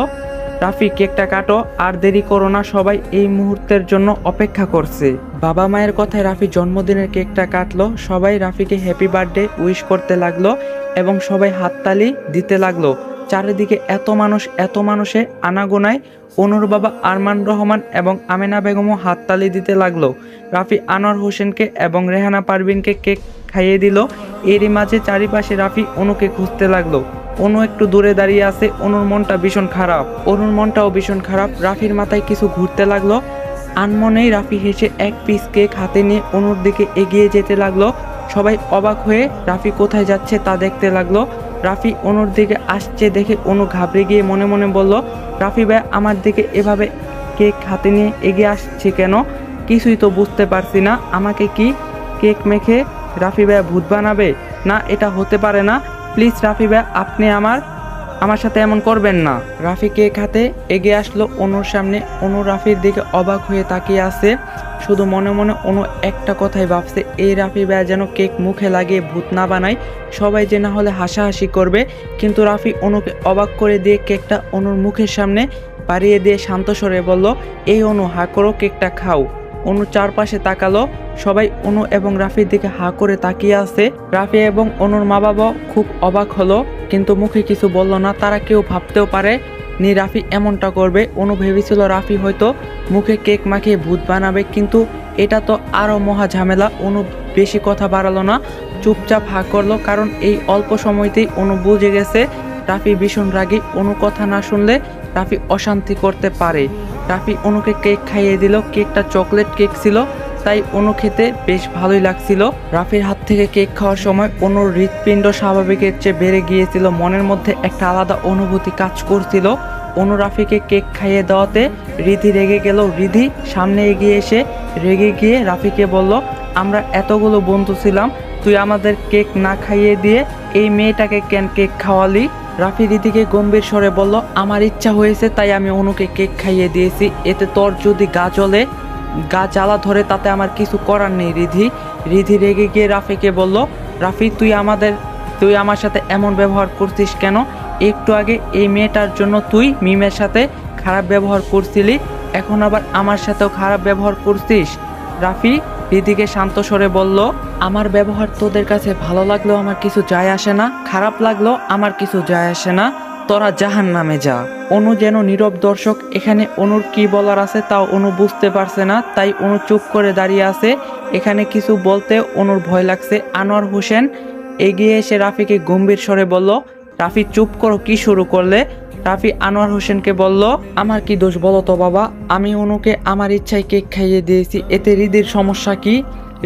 রাফি, কেকটা কাটো, আর দেরি করো না, সবাই এই মুহূর্তের জন্য অপেক্ষা করছে। বাবা মায়ের কথায় রাফি জন্মদিনের কেকটা কাটলো। সবাই রাফিকে হ্যাপি বার্থডে উইশ করতে লাগলো এবং সবাই হাততালি দিতে লাগলো। চারিদিকে এত মানুষে আনাগোনায় অনুর বাবা আরমান রহমান এবং আমেনা বেগমও হাততালি দিতে লাগলো। রাফি আনোয়ার হোসেনকে এবং রেহানা পারভিনকে কেক খাইয়ে দিল। এরই মাঝে চারিপাশে রাফি অনুকে খুঁজতে লাগলো। অনু একটু দূরে দাঁড়িয়ে আছে। অনুর মনটাও ভীষণ খারাপ। রাফির মাথায় কিছু ঘুরতে লাগলো। আনমনেই রাফি হেসে এক পিস কেক হাতে নিয়ে অনুর দিকে এগিয়ে যেতে লাগলো। সবাই অবাক হয়ে রাফি কোথায় যাচ্ছে তা দেখতে লাগলো। রাফি অনুর দিকে আসছে দেখে অনু ঘাবড়ে গিয়ে মনে মনে বলল, রাফি ভাই আমার দিকে এভাবে কেক হাতে নিয়ে এগিয়ে আসছে কেন? কিছুই তো বুঝতে পারছি না। আমাকে কি কেক মেখে রাফি ভাই ভূত বানাবে? না, এটা হতে পারে না। প্লিজ রাফি ভাই, আপনি আমার সাথে এমন করবেন না। রাফি কেক হাতে এগিয়ে আসলো অনুর সামনে। অনু রাফির দিকে অবাক হয়ে তাকিয়ে আছে। শুধু মনে মনে অনু একটা কথাই ভাবছে, এই রাফি ভাই যেন কেক মুখে লাগিয়ে ভূত না বানায়, সবাই যে না হলে হাসাহাসি করবে। কিন্তু রাফি অনুকে অবাক করে দিয়ে কেকটা অনুর মুখের সামনে বাড়িয়ে দিয়ে শান্ত স্বরে বলল, এই অনু, হা করো, কেকটা খাও। অনু চারপাশে তাকালো। সবাই অনু এবং রাফির দিকে হা করে তাকিয়ে আছে। রাফি এবং অনুর মা বাবা খুব অবাক হলো, কিন্তু মুখে কিছু বলল না। তারা কেউ ভাবতেও পারে নি রাফি এমনটা করবে। অনু ভেবেছিল রাফি হয়তো মুখে কেক মাখিয়ে ভূত বানাবে, কিন্তু এটা তো আরও মহা ঝামেলা। অনু বেশি কথা বাড়ালো না, চুপচাপ হা করলো, কারণ এই অল্প সময়তেই অনু বুঝে গেছে রাফি ভীষণ রাগী। অনু কথা না শুনলে রাফি অশান্তি করতে পারে। রাফি অনুকে কেক খাইয়ে দিল। কেকটা চকলেট কেক ছিল, তাই অনু খেতে বেশ ভালোই লাগছিল। রাফির হাত থেকে কেক খাওয়ার সময় অনুর হৃৎপিণ্ড স্বাভাবিকের চেয়ে বেড়ে গিয়েছিল। মনের মধ্যে একটা আলাদা অনুভূতি কাজ করছিল। অনু রাফিকে কেক খাইয়ে দেওয়াতে রিধি রেগে গেল। রিধি সামনে এগিয়ে এসে রেগে গিয়ে রাফিকে বলল, আমরা এতগুলো বন্ধু ছিলাম, তুই আমাদের কেক না খাইয়ে দিয়ে এই মেয়েটাকে কেন কেক খাওয়ালি? রাফি রিদিকে গম্ভীর স্বরে বলল, আমার ইচ্ছা হয়েছে তাই আমি অনুকে কেক খাইয়ে দিয়েছি, এতে তোর যদি গা জ্বালা ধরে তাতে আমার কিছু করার নেই রিধি। রিধি রেগে গিয়ে রাফিকে বলল, রাফি তুই আমার সাথে এমন ব্যবহার করছিস কেন? একটু আগে এই মেয়েটার জন্য তুই মিমের সাথে খারাপ ব্যবহার করছিলি, এখন আবার আমার সাথেও খারাপ ব্যবহার করছিস। রাফি রিধিকে শান্ত স্বরে বলল, আমার ব্যবহার তোদের কাছে ভালো লাগলেও আমার কিছু যায় আসে না, খারাপ লাগলেও আমার কিছু যায় আসে না, তোরা জাহান্নামে যা। অনু যেন নীরব দর্শক, এখানে অনুর কি বলার আছে তাও অনু বুঝতে পারছে না, তাই অনু চুপ করে দাঁড়িয়ে আছে। এখানে কিছু বলতে অনুর ভয় লাগছে। আনোয়ার হোসেন এগিয়ে এসে রাফিকে গম্ভীর স্বরে বলল, রাফি চুপ করো, কি শুরু করলে? রাফি আনোয়ার হোসেনকে বলল, আমার কি দোষ বলো তো বাবা, আমি অনুকে আমার ইচ্ছায় কেক খাইয়ে দিয়েছি, এতে রিদির সমস্যা কি?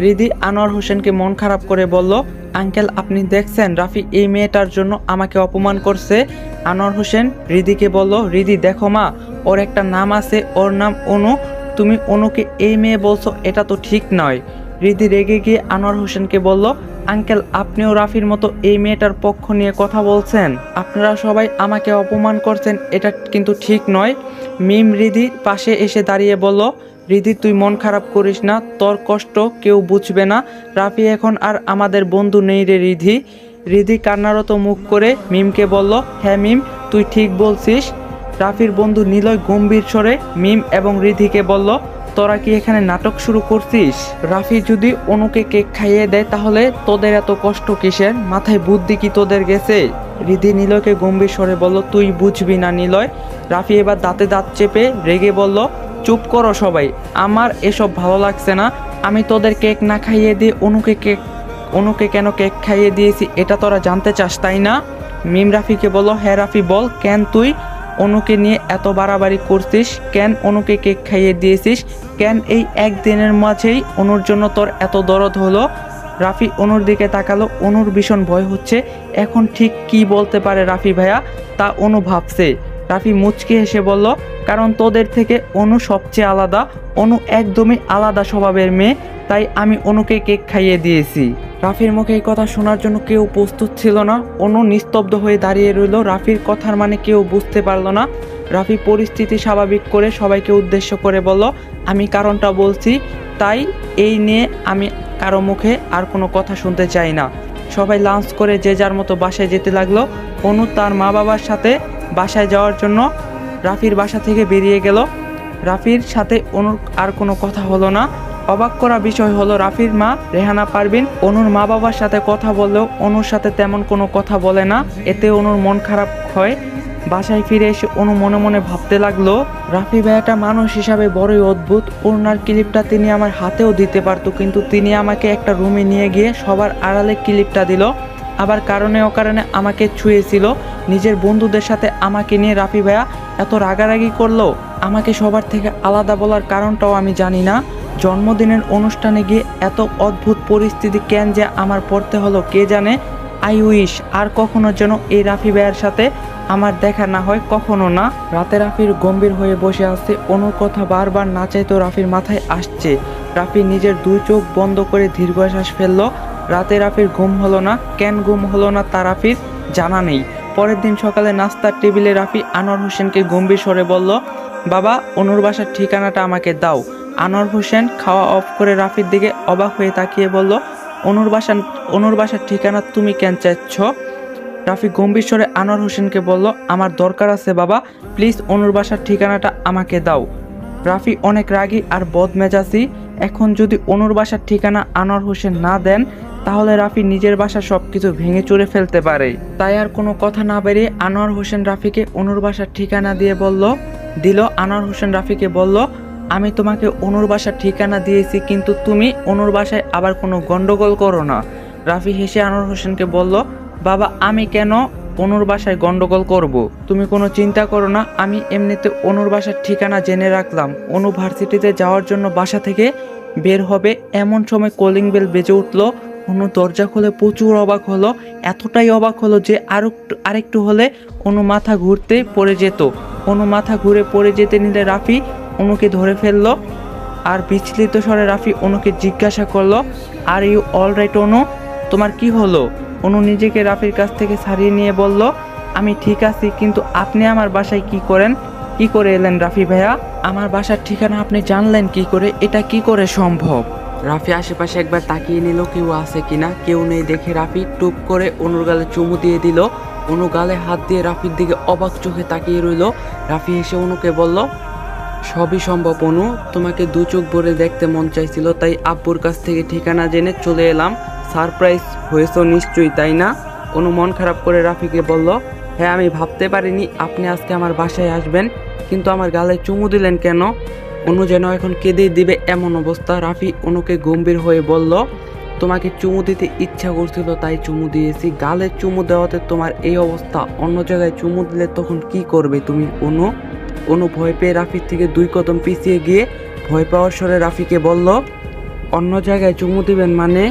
রিদি আনোয়ার হোসেনকে মন খারাপ করে বলল, আঙ্কেল আপনি দেখছেন রাফি এই মেয়েটার জন্য আমাকে অপমান করছে। আনোয়ার হোসেন রিদিকে বলল, রিদি দেখো মা, ওর একটা নাম আছে, ওর নাম অনু, তুমি অনুকে এই মেয়ে বলছো, এটা তো ঠিক নয়। রিদি রেগে গিয়ে আনোয়ার হোসেনকে বলল, আঙ্কেল আপনিও রাফির মতো এই মেয়েটার পক্ষ নিয়ে কথা বলছেন, আপনারা সবাই আমাকে অপমান করছেন, এটা কিন্তু ঠিক নয়। মিম রিদির পাশে এসে দাঁড়িয়ে বলল, রিদি তুই মন খারাপ করিস না, তোর কষ্ট কেউ বুঝবে না, রাফি এখন আর আমাদের বন্ধু নেই রে রিধি। রিদি কান্নারত মুখ করে মিমকে বলল, হ্যাঁ মিম তুই ঠিক বলছিস। রাফির বন্ধু নিলয় গম্ভীর স্বরে মিম এবং রিধিকে বলল, তোরা কি এখানে নাটক শুরু করছিস? রাফি যদি অনুকে কেক খাইয়ে দেয় তাহলে তোদের এত কষ্ট কিসের? মাথায় বুদ্ধি কি তোদের গেছে? রিধি নিলয়কে গম্ভীর স্বরে বলল, তুই বুঝবি না নিলয়। রাফি এবার দাঁতে দাঁত চেপে রেগে বলল, চুপ করো সবাই, আমার এসব ভালো লাগছে না, আমি তোদের কেক না খাইয়ে দিয়ে অনুকে কেন কেক খাইয়ে দিয়েছি এটা তোরা জানতে চাস তাই না? মিম রাফিকে বলল, হ্যাঁ রাফি বল, কেন তুই অনুকে নিয়ে এত বাড়াবাড়ি করছিস? কেন অনুকে কেক খাইয়ে দিয়েছিস? কেন এই একদিনের মাঝেই অনুর জন্য তোর এত দরদ হলো? রাফি অনুর দিকে তাকালো, অনুর ভীষণ ভয় হচ্ছে, এখন ঠিক কি বলতে পারে রাফি ভাইয়া তা অনু ভাবছে। রাফি মুচকি হেসে বলল, কারণ তোদের থেকে অনু সবচেয়ে আলাদা, অনু একদমই আলাদা স্বভাবের মেয়ে, তাই আমি অনুকে কেক খাইয়ে দিয়েছি। রাফির মুখে এই কথা শোনার জন্য কেউ প্রস্তুত ছিল না। অনু নিস্তব্ধ হয়ে দাঁড়িয়ে রইল। রাফির কথার মানে কেউ বুঝতে পারল না। রাফি পরিস্থিতি স্বাভাবিক করে সবাইকে উদ্দেশ্য করে বলল, আমি কারণটা বলছি, তাই এই নিয়ে আমি কারো মুখে আর কোনো কথা শুনতে চাই না। সবাই লাঞ্চ করে যে যার মতো বাসায় যেতে লাগলো। অনু তার মা বাবার সাথে বাসায় যাওয়ার জন্য রাফির বাসা থেকে বেরিয়ে গেল। রাফির সাথে অনুর আর কোনো কথা হলো না। অবাক করা বিষয় হলো, রাফির মা রেহানা পারভিন অনুর মা বাবার সাথে কথা বললেও অনুর সাথে তেমন কোনো কথা বলে না, এতে অনুর মন খারাপ হয়। বাসায় ফিরে এসে অনু মনে মনে ভাবতে লাগলো, রাফি ভাইয়াটা মানুষ হিসাবে বড়ই অদ্ভুত, ওনার ক্লিপটা তিনি আমার হাতেও দিতে পারতো, কিন্তু তিনি আমাকে একটা রুমে নিয়ে গিয়ে সবার আড়ালে ক্লিপটা দিল, আবার কারণে অকারণে আমাকে ছুঁয়েছিল। নিজের বন্ধুদের সাথে আমাকে নিয়ে রাফি ভাইয়া এত রাগারাগি করলো, আমাকে সবার থেকে আলাদা বলার কারণটাও আমি জানি না। জন্মদিনের অনুষ্ঠানে গিয়ে এত অদ্ভুত পরিস্থিতি কেন যে আমার পড়তে হলো কে জানে। আই উইশ আর কখনো যেন এই রাফি ভাইয়ের সাথে আমার দেখা না হয়, কখনো না। রাতে রাফির গম্ভীর হয়ে বসে আছে, অনুর কথা বারবার না চাইতেও রাফির মাথায় আসছে। রাফি নিজের দুই চোখ বন্ধ করে দীর্ঘশ্বাস ফেললো। রাতে রাফির ঘুম হলো না, কেন ঘুম হলো না তা রাফির জানা নেই। পরের দিন সকালে নাস্তার টেবিলে রাফি আনোয়ার হোসেনকে গম্ভীর স্বরে বলল, বাবা অনুর বাসার ঠিকানাটা আমাকে দাও। আনোয়ার হোসেন খাওয়া অফ করে রাফির দিকে অবাক হয়ে তাকিয়ে বলল, অনুর বাসার ঠিকানা তুমি কেন চাচ্ছ? রাফি গম্ভীর স্বরে আনোয়ার হোসেনকে বলল, আমার দরকার আছে বাবা, প্লিজ অনুর বাসার ঠিকানাটা আমাকে দাও। রাফি অনেক রাগী আর বদমেজাজি, এখন যদি অনুর বাসার ঠিকানা আনোয়ার হোসেন না দেন তাহলে রাফি নিজের বাসার সবকিছু ভেঙে চুরে ফেলতে পারে। তাই আর কোনো কথা না বেরিয়ে আনোয়ার হোসেন রাফিকে অনুর বাসার ঠিকানা দিল। আনোয়ার হোসেন রাফিকে বলল, আমি তোমাকে অনুর বাসার ঠিকানা দিয়েছি, কিন্তু তুমি অনুর বাসায় আবার কোনো গন্ডগোল করো না। রাফি হেসে আনোয়ার হোসেনকে বলল, বাবা আমি কেন অনুর বাসায় গন্ডগোল করব? তুমি কোনো চিন্তা করো না, আমি এমনিতে অনুর বাসার ঠিকানা জেনে রাখলাম। অনু ভার্সিটিতে যাওয়ার জন্য বাসা থেকে বের হবে এমন সময় কলিং বেল বেজে উঠল। অনু দরজা খুলে প্রচুর অবাক হলো, এতটাই অবাক হলো যে আরেকটু হলে অনু মাথা ঘুরতে পড়ে যেত। অনু মাথা ঘুরে পড়ে যেতে নিলে রাফি অনুকে ধরে ফেললো আর বিচলিত স্বরে রাফি অনুকে জিজ্ঞাসা করলো, আর ইউ অলরাইট অনু, তোমার কি হলো? অনু নিজেকে রাফির কাছ থেকে ছাড়িয়ে নিয়ে বলল, আমি ঠিক আছি, কিন্তু আপনি আমার বাসায় কি করেন? কি করে এলেন রাফি ভাইয়া? আমার বাসার ঠিকানা আপনি জানলেন কি করে? এটা কি করে সম্ভব? রাফি আশেপাশে একবার তাকিয়ে নিল কেউ আছে কিনা। কেউ নেই দেখে রাফি টুপ করে অনুর গালে চুমু দিয়ে দিল। অনু গালে হাত দিয়ে রাফির দিকে অবাক চোখে তাকিয়ে রইল। রাফি এসে অনুকে বলল, সবই সম্ভব অনু, তোমাকে দু চোখ ভরে দেখতে মন চাইছিল, তাই আব্বুর কাছ থেকে ঠিকানা জেনে চলে এলাম। সারপ্রাইজ হয়েছো নিশ্চয়ই, তাই না? অনু মন খারাপ করে রাফিকে বলল, হ্যাঁ, আমি ভাবতে পারিনি আপনি আজকে আমার বাসায় আসবেন, কিন্তু আমার গালে চুমু দিলেন কেন? অনু যেন এখন কেঁদে দিবে এমন অবস্থা। রাফি অনুকে গম্ভীর হয়ে বলল, তোমাকে চুমু দিতে ইচ্ছা করছিল তাই চুমু দিয়েছি। গালে চুমু দেওয়াতে তোমার এই অবস্থা, অন্য জায়গায় চুমু দিলে তখন কি করবে তুমি অনু? অনু ভয় পেয়ে রাফির থেকে 2 কদম পিছিয়ে গিয়ে ভয় পাওয়ার স্বরে রাফিকে বলল, অন্য জায়গায় চুমু দিবেন মানে?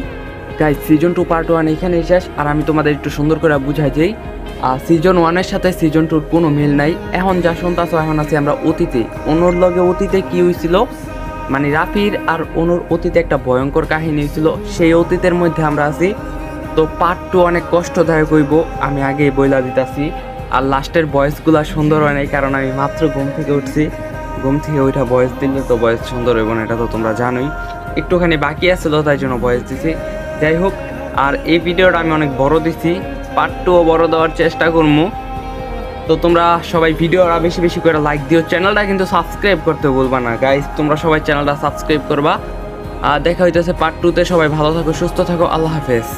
গাইস, সিজন 2 পার্ট 1 এখানে শেষ। আর আমি তোমাদের একটু সুন্দর করে বুঝাই যাই, সিজন 1-এর সাথে সিজন 2-র কোনো মিল নাই। এখন যা শুনতেছো, এখন আছি আমরা অতীতে। অনুর লগে অতীতে কি হয়েছিল, মানে রাফির আর অনুর অতীতে একটা ভয়ঙ্কর কাহিনী হয়েছিল, সেই অতীতের মধ্যে আমরা আছি। তো পার্ট 2 অনেক কষ্টদায়ক হইব, আমি আগেই বইলা দিতেছি। আর লাস্টের ভয়েসগুলো সুন্দর হয় নাই, কারণ আমি মাত্র ঘুম থেকে উঠছি। ঘুম থেকে ওইটা ভয়েস দিলে তো ভয়েস সুন্দর হইব না, এটা তো তোমরা জানোই। একটুখানি বাকি আছিল তাই জন্য ভয়েস দিছি। যাই হোক, আর এই ভিডিওটা আমি অনেক বড় দিছি, পার্ট 2ও বড় দেওয়ার চেষ্টা করবো। তো তোমরা সবাই ভিডিওটা বেশি বেশি করে লাইক দিও, চ্যানেলটা কিন্তু সাবস্ক্রাইব করতে ভুলবা না গাইস, তোমরা সবাই চ্যানেলটা সাবস্ক্রাইব করবা। আর দেখা হইতেছে পার্ট 2-তে। সবাই ভালো থাকো, সুস্থ থাকো, আল্লাহ হাফেজ।